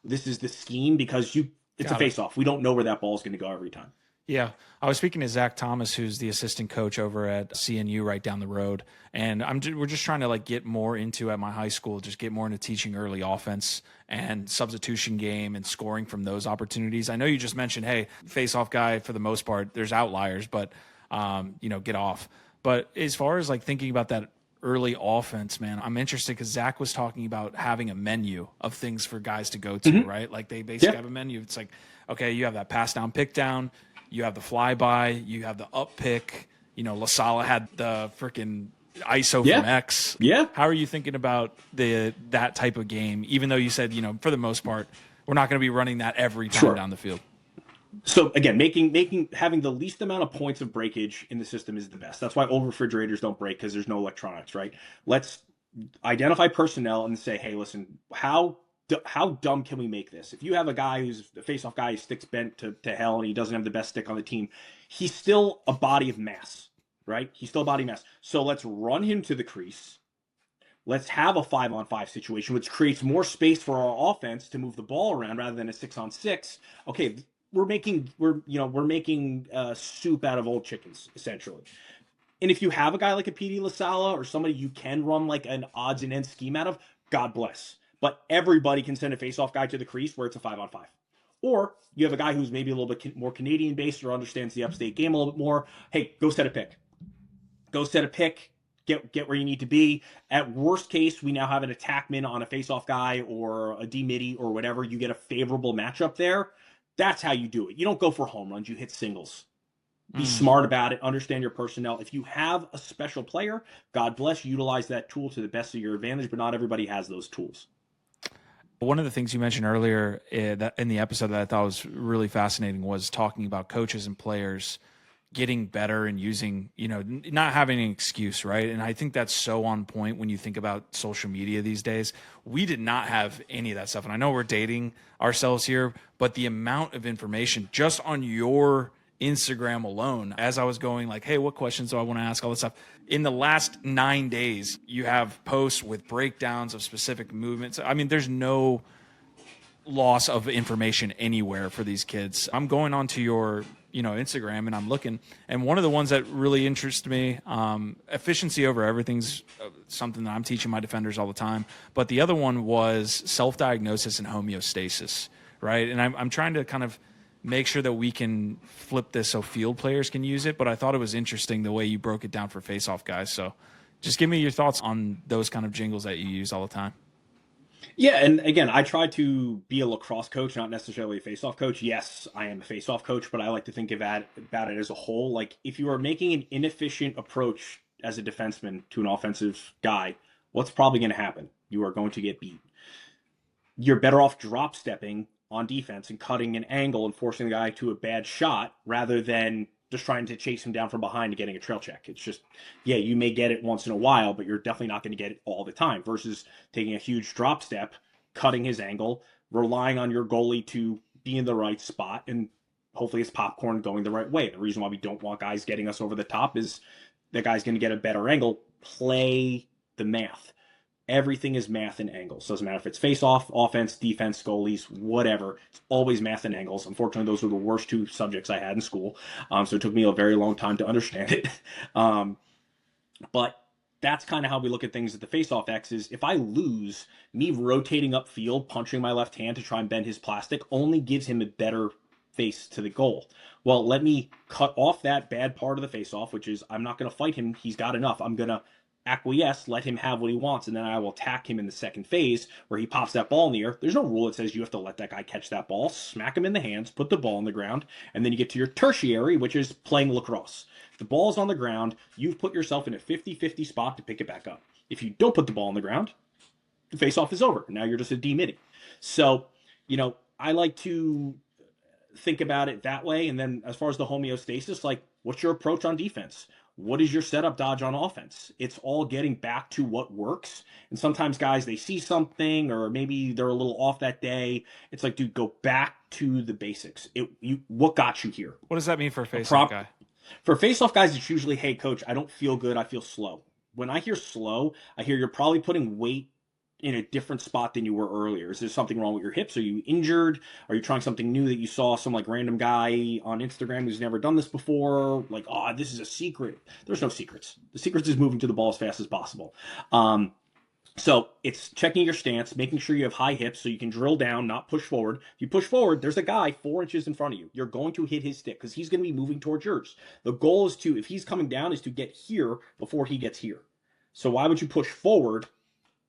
this is the scheme, because it's a face-off. We don't know where that ball is going to go every time. Yeah. I was speaking to Zach Thomas, who's the assistant coach over at CNU right down the road. And we're just trying to like get more into, at my high school, just get more into teaching early offense and substitution game and scoring from those opportunities. I know you just mentioned, hey, face-off guy, for the most part, there's outliers, but, get off. But as far as like thinking about that early offense, man, I'm interested because Zach was talking about having a menu of things for guys to go to, right? Like they basically have a menu. It's like, okay, you have that pass down, pick down, you have the flyby, you have the up pick. La Sala had the freaking ISO from X. Yeah. How are you thinking about that type of game? Even though you said, for the most part, we're not going to be running that every time down the field. So again, having the least amount of points of breakage in the system is the best. That's why old refrigerators don't break, because there's no electronics, right? Let's identify personnel and say, hey, listen, how dumb can we make this? If you have a guy who's a face-off guy, his stick's bent to hell and he doesn't have the best stick on the team, he's still a body of mass, right? He's still a body of mass. So let's run him to the crease. Let's have a 5-on-5 situation, which creates more space for our offense to move the ball around rather than a 6-on-6. Okay, we're making soup out of old chickens, essentially. And if you have a guy like a PD LaSala or somebody you can run like an odds and ends scheme out of, God bless. But everybody can send a face-off guy to the crease where it's a 5-on-5. Or you have a guy who's maybe a little bit more Canadian-based or understands the upstate game a little bit more. Hey, go set a pick. Go set a pick. Get where you need to be. At worst case, we now have an attackman on a face-off guy or a D-midi or whatever. You get a favorable matchup there. That's how you do it. You don't go for home runs. You hit singles. Be smart about it. Understand your personnel. If you have a special player, God bless, utilize that tool to the best of your advantage, but not everybody has those tools. One of the things you mentioned earlier in the episode that I thought was really fascinating was talking about coaches and players getting better and using, not having an excuse, right? And I think that's so on point when you think about social media these days. We did not have any of that stuff. And I know we're dating ourselves here, but the amount of information just on your Instagram alone, as I was going like, hey, what questions do I want to ask, all this stuff. In the last 9 days, you have posts with breakdowns of specific movements. I mean, there's no loss of information anywhere for these kids. I'm going onto your Instagram and I'm looking, and one of the ones that really interests me, efficiency over everything's something that I'm teaching my defenders all the time, but the other one was self-diagnosis and homeostasis, right? And I'm trying to kind of make sure that we can flip this so field players can use it, but I thought it was interesting the way you broke it down for face-off guys. So just give me your thoughts on those kind of jingles that you use all the time. Yeah, and again, I try to be a lacrosse coach, not necessarily a face-off coach. Yes, I am a face-off coach, but I like to think about it as a whole. Like, if you are making an inefficient approach as a defenseman to an offensive guy, what's probably going to happen? You are going to get beat. You're better off drop stepping on defense and cutting an angle and forcing the guy to a bad shot rather than just trying to chase him down from behind and getting a trail check. It's just, yeah, you may get it once in a while, but you're definitely not going to get it all the time versus taking a huge drop step, cutting his angle, relying on your goalie to be in the right spot, and hopefully it's popcorn going the right way. The reason why we don't want guys getting us over the top is the guy's going to get a better angle. Play the math. Everything is math and angles. Doesn't matter if it's face-off, offense, defense, goalies, whatever. It's always math and angles. Unfortunately, those were the worst two subjects I had in school, so it took me a very long time to understand it. But that's kind of how we look at things at the face-off X is if I lose, me rotating upfield, punching my left hand to try and bend his plastic only gives him a better face to the goal. Well, let me cut off that bad part of the face-off, which is I'm not going to fight him. He's got enough. I'm going to acquiesce, let him have what he wants, and then I will attack him in the second phase where he pops that ball in the air. There's no rule that says you have to let that guy catch that ball, smack him in the hands, put the ball on the ground, and then you get to your tertiary, which is playing lacrosse. If the ball's on the ground, you've put yourself in a 50-50 spot to pick it back up. If you don't put the ball on the ground, the face-off is over. Now you're just a D-midi. So, I like to think about it that way, and then as far as the homeostasis, like, what's your approach on defense? What is your setup dodge on offense? It's all getting back to what works. And sometimes guys, they see something or maybe they're a little off that day. It's like, dude, go back to the basics. What got you here? What does that mean for a face-off guy? For face-off guys, it's usually, hey, coach, I don't feel good. I feel slow. When I hear slow, I hear you're probably putting weight in a different spot than you were earlier. Is there something wrong with your hips? Are you injured? Are you trying something new that you saw some like random guy on Instagram who's never done this before? Like, oh, this is a secret. There's no secrets. The secret is moving to the ball as fast as possible. So it's checking your stance, making sure you have high hips so you can drill down, not push forward. If you push forward, there's a guy 4 inches in front of you. You're going to hit his stick because he's going to be moving towards yours. The goal is if he's coming down, is to get here before he gets here. So why would you push forward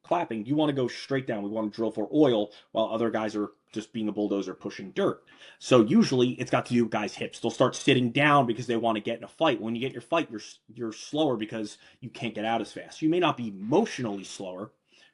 clapping? You want to go straight down. We want to drill for oil while other guys are just being a bulldozer pushing dirt. So usually it's got to do with guys' hips. They'll start sitting down because they want to get in a fight. When you get in your fight, you're slower because you can't get out as fast. You may not be emotionally slower,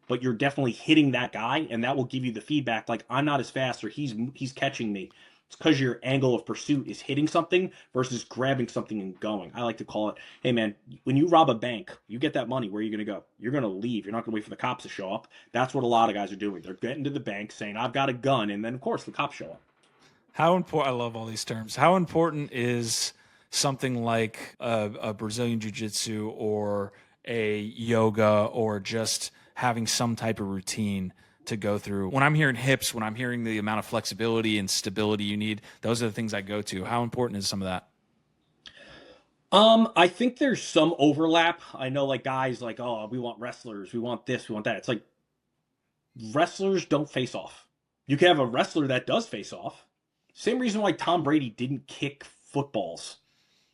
but you're definitely hitting that guy, and that will give you the feedback like, I'm not as fast or he's catching me. It's because your angle of pursuit is hitting something versus grabbing something and going. I like to call it, hey man, when you rob a bank, you get that money, where are you going to go? You're going to leave. You're not going to wait for the cops to show up. That's what a lot of guys are doing. They're getting to the bank saying, I've got a gun, and then of course the cops show up. How important, I love all these terms. How important is something like a Brazilian Jiu-Jitsu or a yoga or just having some type of routine to go through? When I'm hearing hips, when I'm hearing the amount of flexibility and stability you need, those are the things I go to. How important is some of that? I think there's some overlap. I know like guys like, oh, we want wrestlers, we want this, we want that. It's like wrestlers don't face off. You can have a wrestler that does face off. Same reason why Tom Brady didn't kick footballs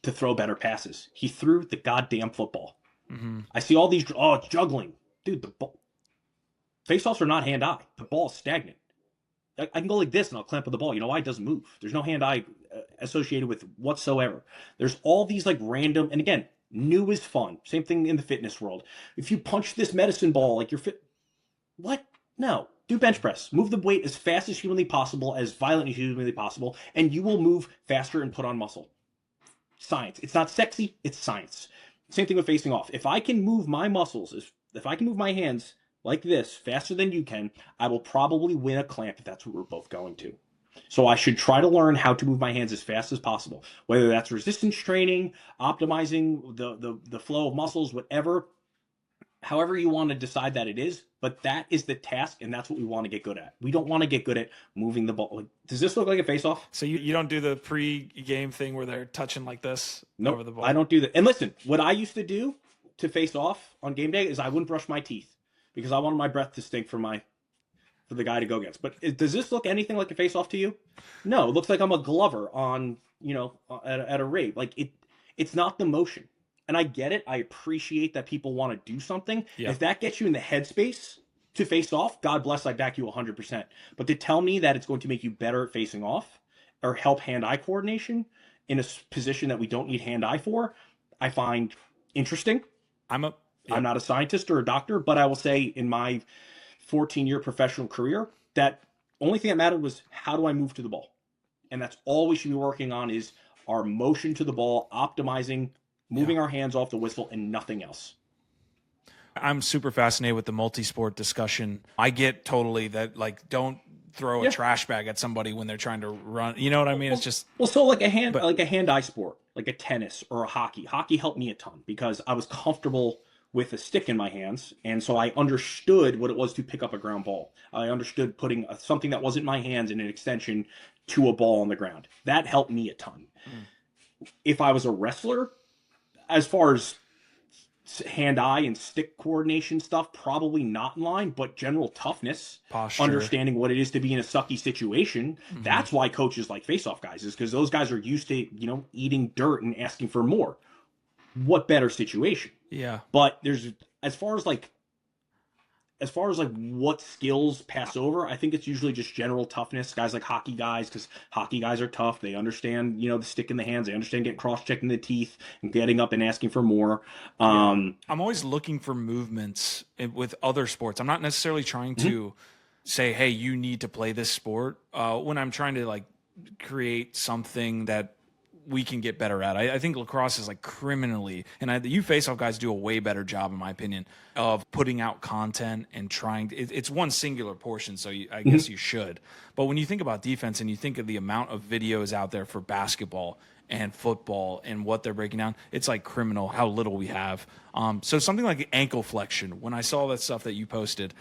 to throw better passes. He threw the goddamn football. Mm-hmm. I see all these, it's juggling. Dude, the ball. Face-offs are not hand-eye. The ball is stagnant. I can go like this and I'll clamp with the ball. You know why? It doesn't move. There's no hand-eye associated with whatsoever. There's all these like random, and again, new is fun. Same thing in the fitness world. If you punch this medicine ball like you're fit, what? No. Do bench press. Move the weight as fast as humanly possible, as violently as humanly possible, and you will move faster and put on muscle. Science. It's not sexy. It's science. Same thing with facing off. If I can move my muscles, if I can move my hands like this faster than you can, I will probably win a clamp if that's what we're both going to. So I should try to learn how to move my hands as fast as possible, whether that's resistance training, optimizing the flow of muscles, whatever, however you want to decide that it is. But that is the task, and that's what we want to get good at. We don't want to get good at moving the ball. Like, does this look like a face-off? So you don't do the pre-game thing where they're touching like this over the ball? I don't do that. And listen, what I used to do to face off on game day is I wouldn't brush my teeth because I wanted my breath to stink for the guy to go against. But does this look anything like a face-off to you? No, it looks like I'm a Glover on, at a rave. Like it's not the motion. And I get it. I appreciate that people want to do something. Yeah. If that gets you in the headspace to face off, God bless, I back you 100%. But to tell me that it's going to make you better at facing off or help hand-eye coordination in a position that we don't need hand-eye for, I find interesting. I'm not a scientist or a doctor, but I will say in my 14-year professional career, that only thing that mattered was how do I move to the ball? And that's all we should be working on is our motion to the ball, optimizing, moving our hands off the whistle, and nothing else. I'm super fascinated with the multi-sport discussion. I get totally that, like, don't throw a trash bag at somebody when they're trying to run. You know what I mean? It's just so like a hand-eye sport, like a tennis or a hockey. Hockey helped me a ton because I was comfortable with a stick in my hands, and so I understood what it was to pick up a ground ball. I understood putting something that wasn't my hands in an extension to a ball on the ground. That helped me a ton. If I was a wrestler, as far as hand-eye and stick coordination stuff, probably not in line, but general toughness, posture, understanding what it is to be in a sucky situation. That's why coaches like face-off guys, is because those guys are used to, eating dirt and asking for more. What better situation? Yeah. But there's as far as what skills pass over, I think it's usually just general toughness. Guys like hockey guys, because hockey guys are tough. They understand, the stick in the hands. They understand getting cross-checked in the teeth and getting up and asking for more. I'm always looking for movements with other sports. I'm not necessarily trying to say, hey, you need to play this sport. When I'm trying to create something that we can get better at. I think lacrosse is criminally, and you face-off guys do a way better job, in my opinion, of putting out content and trying to, it's one singular portion, so I guess you should. But when you think about defense and you think of the amount of videos out there for basketball and football and what they're breaking down, it's criminal how little we have. So something like ankle flexion, when I saw that stuff that you posted,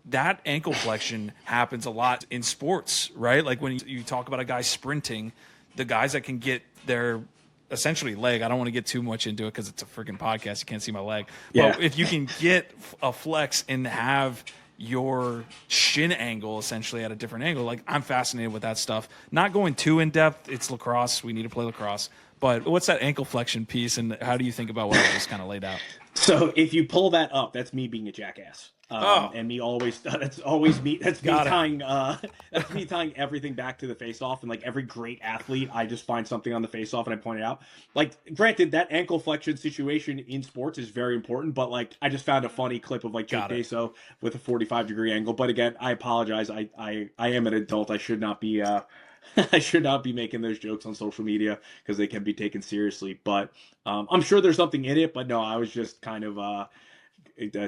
that ankle flexion happens a lot in sports, right? Like when you talk about a guy sprinting, the guys that can get their essentially leg, I don't want to get too much into it because it's a freaking podcast. You can't see my leg. Yeah. But if you can get a flex and have your shin angle essentially at a different angle, I'm fascinated with that stuff. Not going too in depth. It's lacrosse. We need to play lacrosse. But what's that ankle flexion piece, and how do you think about what I just kind of laid out? So if you pull that up, that's me being a jackass. And me always, that's always me. That's me tying, that's me tying everything back to the face-off. And every great athlete, I just find something on the face-off and I point it out. Granted, that ankle flexion situation in sports is very important, but I just found a funny clip of Jake Deso with a 45-degree angle. But again, I apologize. I am an adult. I should not be, I should not be making those jokes on social media because they can be taken seriously. But I'm sure there's something in it. But no, I was just kind of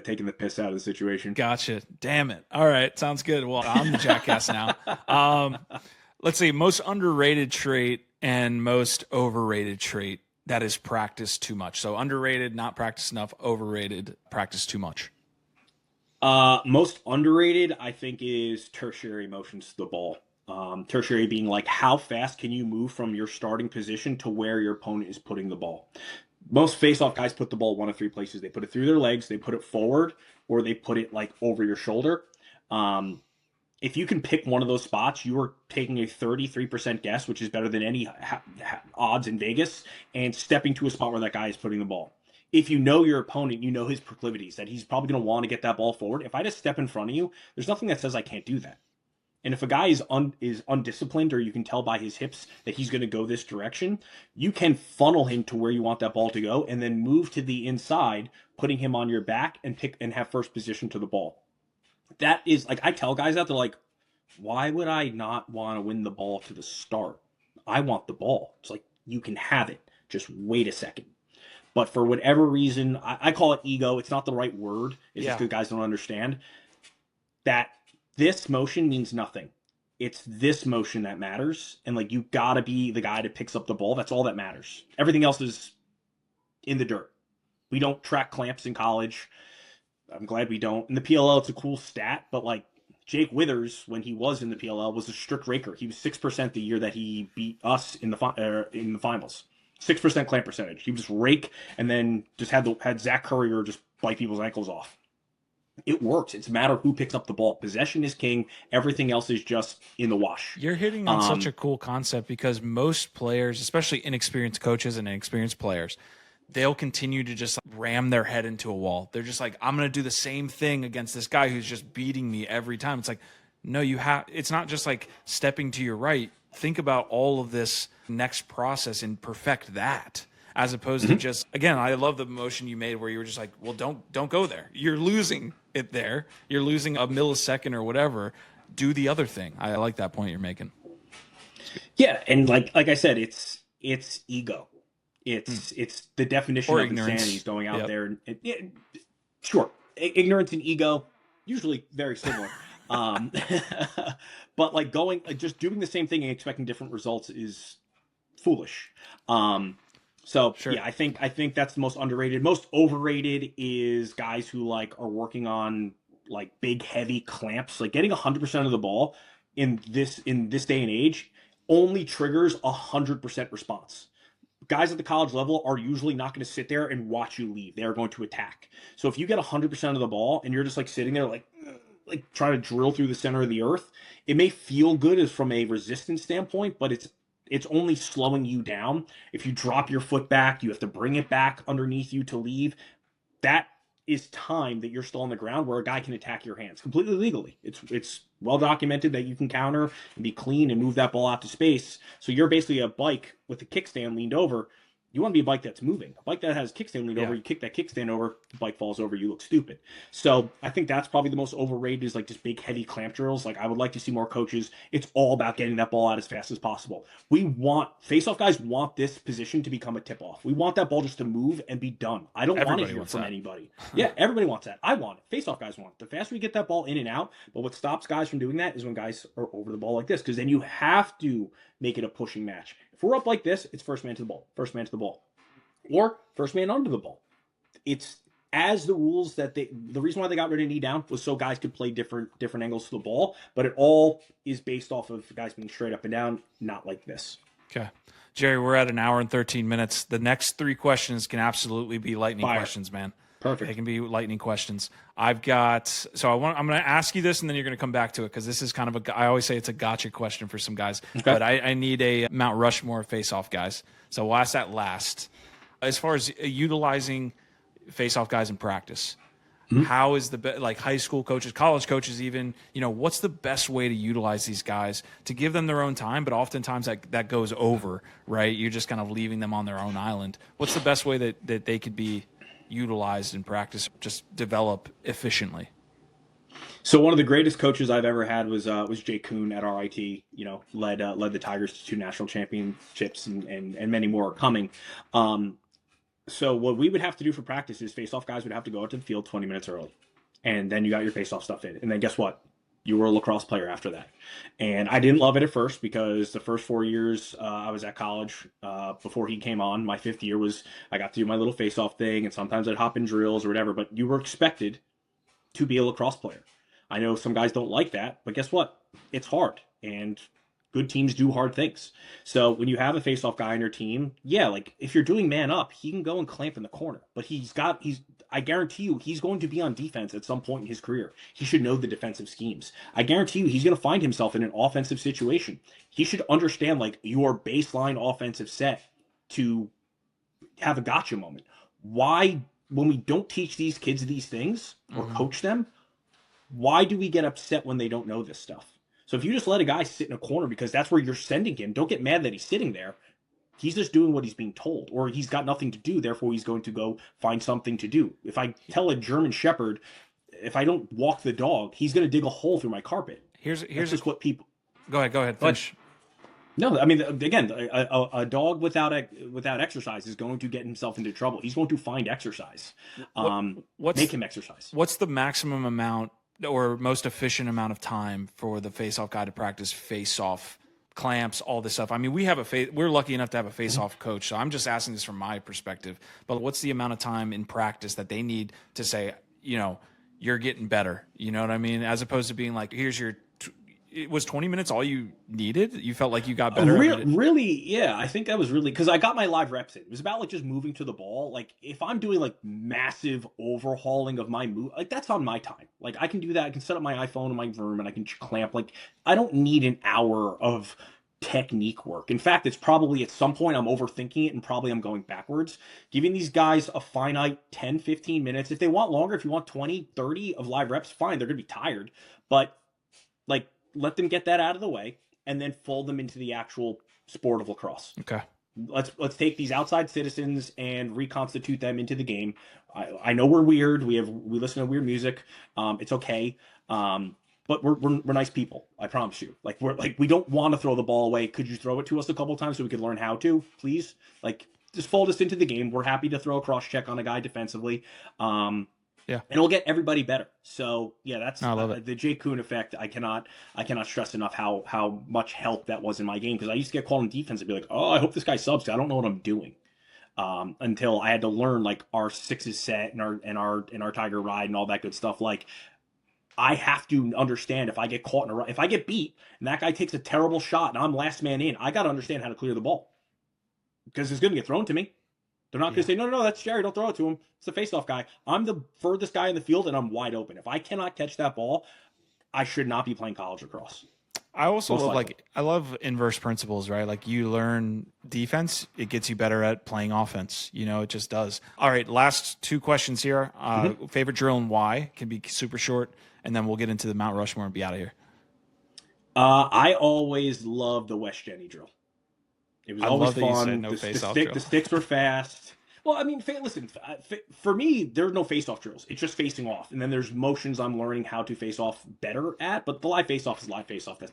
taking the piss out of the situation. Gotcha. Damn it. All right. Sounds good. Well, I'm the jackass now. Let's see. Most underrated trait and most overrated trait that is practiced too much. So underrated, not practiced enough. Overrated, practiced too much. Most underrated, I think, is tertiary motions to the ball. Tertiary being how fast can you move from your starting position to where your opponent is putting the ball. Most face-off guys put the ball one of three places. They put it through their legs, they put it forward, or they put it over your shoulder. If you can pick one of those spots, you are taking a 33% guess, which is better than any odds in Vegas, and stepping to a spot where that guy is putting the ball. If you know your opponent, you know his proclivities, that he's probably going to want to get that ball forward. If I just step in front of you, there's nothing that says I can't do that. And if a guy is undisciplined, or you can tell by his hips that he's going to go this direction, you can funnel him to where you want that ball to go, and then move to the inside, putting him on your back and have first position to the ball. That is I tell guys out, they're why would I not want to win the ball to the start? I want the ball. It's you can have it. Just wait a second. But for whatever reason, I call it ego. It's not the right word. It's just because guys don't understand that. This motion means nothing. it's this motion that matters. And like, you gotta be the guy that picks up the ball. That's all that matters. Everything else is in the dirt. We don't track clamps in college. I'm glad we don't. In the PLL, it's a cool stat, but like Jake Withers, when he was in the PLL, was a strict raker. He was 6% the year that he beat us in the finals. 6% clamp percentage. He would just rake and then just had Zach Currier just bite people's ankles off. It works. It's a matter of who picks up the ball. Possession is king. Everything else is just in the wash. You're hitting on such a cool concept because most players, especially inexperienced coaches and inexperienced players, they'll continue to just ram their head into a wall. They're just like, I'm going to do the same thing against this guy who's just beating me every time. It's like, no, it's not just like stepping to your right. Think about all of this next process and perfect that. As opposed to just, again, I love the motion you made where you were just like, well, don't go there. You're losing it there. You're losing a millisecond or whatever. Do the other thing. I like that point you're making. Yeah, and like I said, it's ego. It's the definition Or of ignorance. insanity is going out there. And sure, ignorance and ego, usually very similar. But like just doing the same thing and expecting different results is foolish. So Sure. yeah, I think that's the most underrated. Most overrated is guys who like are working on like big heavy clamps. Like getting 100% of the ball in this day and age only triggers 100% response. Guys at the college level are usually not going to sit there and watch you leave. They are going to attack. So if you get 100% of the ball and you're just like sitting there like trying to drill through the center of the earth, it may feel good as from a resistance standpoint, but it's only slowing you down. If you drop your foot back, you have to bring it back underneath you to leave. That is time that you're still on the ground where a guy can attack your hands completely legally. It's well documented that you can counter and be clean and move that ball out to space. So you're basically a bike with a kickstand leaned over. You want to be a bike that's moving. A bike that has a kickstand leaned over, you kick that kickstand over, the bike falls over, you look stupid. So I think that's probably the most overrated is like just big heavy clamp drills. Like I would like to see more coaches. It's all about getting that ball out as fast as possible. Faceoff guys want this position to become a tip off. We want that ball just to move and be done. I don't want to hear from anybody. Yeah, everybody wants that. I want it. Faceoff guys want it. The faster we get that ball in and out, but what stops guys from doing that is when guys are over the ball like this, because then you have to make it a pushing match. If we're up like this, it's first man to the ball, or first man under the ball. It's as the rules that the reason why they got rid of knee down was so guys could play different angles to the ball, but it all is based off of guys being straight up and down, not like this. Okay. Jerry, we're at an hour and 13 minutes. The next 3 questions can absolutely be lightning questions, man. Perfect. They can be lightning questions. I'm going to ask you this and then you're going to come back to it because this is kind of I always say it's a gotcha question for some guys, but I need a Mount Rushmore face-off guys. So we'll ask that last. As far as utilizing face-off guys in practice, how is like high school coaches, college coaches even, what's the best way to utilize these guys to give them their own time, but oftentimes that goes over, right? You're just kind of leaving them on their own island. What's the best way that they could be utilized in practice, just develop efficiently? So one of the greatest coaches I've ever had was Jay Kuhn at RIT. Led the Tigers to 2 national championships and many more are coming. So what we would have to do for practice is face-off guys would have to go out to the field 20 minutes early, and then you got your face-off stuff in, and then guess what? You were a lacrosse player after that. And I didn't love it at first because the first 4 years I was at college before he came on. My 5th year was I got to do my little face-off thing, and sometimes I'd hop in drills or whatever, but you were expected to be a lacrosse player. I know some guys don't like that, but guess what? It's hard, and good teams do hard things. So when you have a face-off guy on your team, yeah, like if you're doing man up, he can go and clamp in the corner, but I guarantee you he's going to be on defense at some point in his career. He should know the defensive schemes. I guarantee you he's going to find himself in an offensive situation. He should understand like your baseline offensive set to have a gotcha moment. Why, when we don't teach these kids these things or coach them, why do we get upset when they don't know this stuff? So if you just let a guy sit in a corner because that's where you're sending him, don't get mad that he's sitting there. He's just doing what he's being told, or he's got nothing to do, therefore he's going to go find something to do. If I tell a German Shepherd, if I don't walk the dog, he's going to dig a hole through my carpet. Here's just what people... Go ahead, finish. No, I mean, again, a dog without exercise is going to get himself into trouble. He's going to find exercise. Make him exercise. What's the maximum amount or most efficient amount of time for the face-off guy to practice face-off clamps, all this stuff? I mean, we're lucky enough to have a face-off coach, so I'm just asking this from my perspective. But what's the amount of time in practice that they need to say, you're getting better? You know what I mean? As opposed to being like, it was 20 minutes all you needed? You felt like you got better? Really, yeah. I think that was really because I got my live reps in. It was about like just moving to the ball. Like if I'm doing like massive overhauling of my move, like that's on my time. Like I can do that. I can set up my iPhone in my room and I can clamp. Like I don't need an hour of technique work. In fact, it's probably at some point I'm overthinking it and probably I'm going backwards. Giving these guys a finite 10, 15 minutes. If they want longer, if you want 20, 30 of live reps, fine. They're going to be tired. But like, let them get that out of the way and then fold them into the actual sport of lacrosse. Okay. Let's take these outside citizens and reconstitute them into the game. I know we're weird. We listen to weird music. It's okay. But we're nice people. I promise you. Like we don't want to throw the ball away. Could you throw it to us a couple times so we could learn how to, please? Like just fold us into the game. We're happy to throw a cross check on a guy defensively. Yeah, and it'll get everybody better. So yeah, that's I love it. The Jay Kuhn effect. I cannot stress enough how much help that was in my game, because I used to get called in defense and be like, oh, I hope this guy subs. I don't know what I'm doing. Until I had to learn like our sixes set and our tiger ride and all that good stuff. Like I have to understand if I get caught if I get beat and that guy takes a terrible shot and I'm last man in, I got to understand how to clear the ball, because it's going to get thrown to me. They're not going to say, no, that's Jerry. Don't throw it to him. It's the face-off guy. I'm the furthest guy in the field, and I'm wide open. If I cannot catch that ball, I should not be playing college lacrosse. I also I love inverse principles, right? Like you learn defense, it gets you better at playing offense. It just does. All right, last two questions here. Favorite drill and why? Can be super short, and then we'll get into the Mount Rushmore and be out of here. I always loved the West Jenny drill. It was always fun. The sticks were fast. Well, I mean, listen, for me, there's no face-off drills. It's just facing off. And then there's motions I'm learning how to face off better at. But the live face-off is live face-off. That's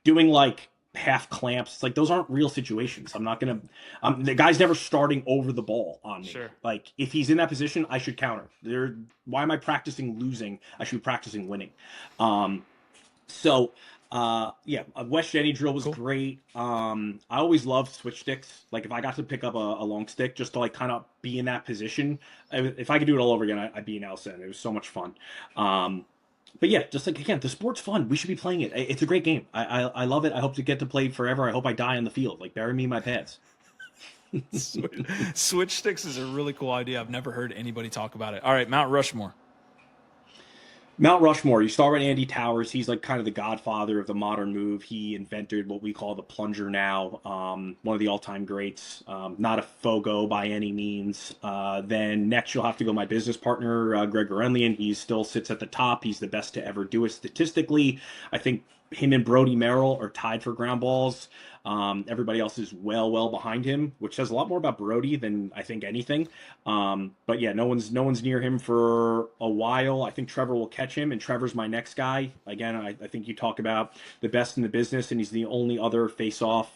doing like half clamps. Like those aren't real situations. I'm not going to, the guy's never starting over the ball on me. Sure. Like if he's in that position, I should counter. Why am I practicing losing? I should be practicing winning. A West Jenny drill was great. I always loved switch sticks. Like if I got to pick up a long stick just to like kind of be in that position, if I could do it all over again, I'd be an Elson. It was so much fun. But yeah, just like again, the sport's fun. We should be playing it. It's a great game. I love it. I hope to get to play forever. I hope I die on the field. Like bury me in my pads. Switch sticks is a really cool idea. I've never heard anybody talk about it. All right, Mount Rushmore. Mount Rushmore, you start with Andy Towers. He's like kind of the godfather of the modern move. He invented what we call the plunger now, one of the all-time greats, not a Fogo by any means. Then next you'll have to go my business partner, Greg Gurunlian. He still sits at the top. He's the best to ever do it statistically. I think him and Brody Merrill are tied for ground balls. Everybody else is well behind him, which says a lot more about Brody than I think anything. But yeah, no one's near him for a while. I think Trevor will catch him, and Trevor's my next guy. Again, I think you talk about the best in the business, and he's the only other face-off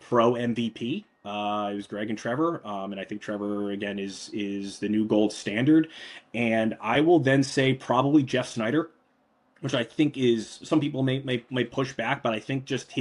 pro MVP. It was Greg and Trevor, and I think Trevor again is the new gold standard. And I will then say probably Jeff Snyder, which I think is, some people may push back, but I think just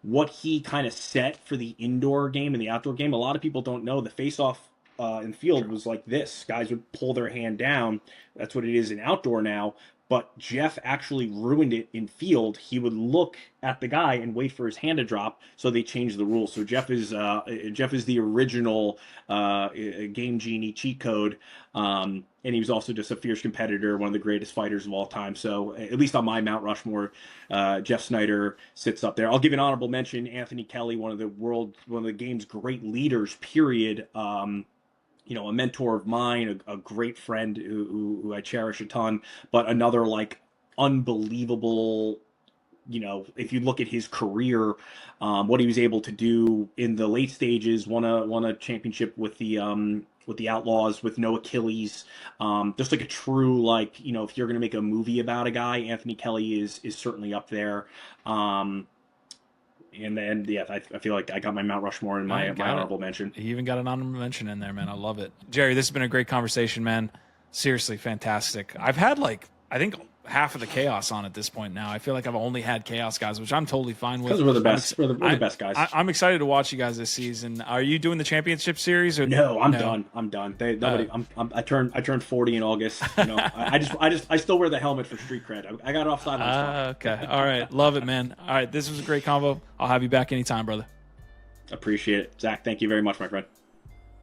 what he kind of set for the indoor game and the outdoor game. A lot of people don't know the face-off in field was like this. Guys would pull their hand down. That's what it is in outdoor now. But Jeff actually ruined it in field. He would look at the guy and wait for his hand to drop, so they changed the rules. So Jeff is the original game genie cheat code, and he was also just a fierce competitor, one of the greatest fighters of all time. So at least on my Mount Rushmore, Jeff Snyder sits up there. I'll give an honorable mention: Anthony Kelly, one of the game's great leaders. Period. A mentor of mine, a great friend who I cherish a ton, but another like unbelievable, if you look at his career, what he was able to do in the late stages, won a championship with the Outlaws with no Achilles, just like a true, like, if you're going to make a movie about a guy, Anthony Kelly is certainly up there. And then, yeah, I feel like I got my Mount Rushmore in my honorable mention. You even got an honorable mention in there, man. I love it. Jerry, this has been a great conversation, man. Seriously, fantastic. I've had like I think half of the chaos on at this point now. I feel like I've only had chaos guys, which I'm totally fine with. Because we're the best. We're the best guys. I'm excited to watch you guys this season. Are you doing the championship series? Or no, I'm done. I'm done. I turned 40 in August. You know, I still wear the helmet for street cred. I got off sidelines. Okay. All right. Love it, man. All right. This was a great convo. I'll have you back anytime, brother. Appreciate it, Zach. Thank you very much, my friend.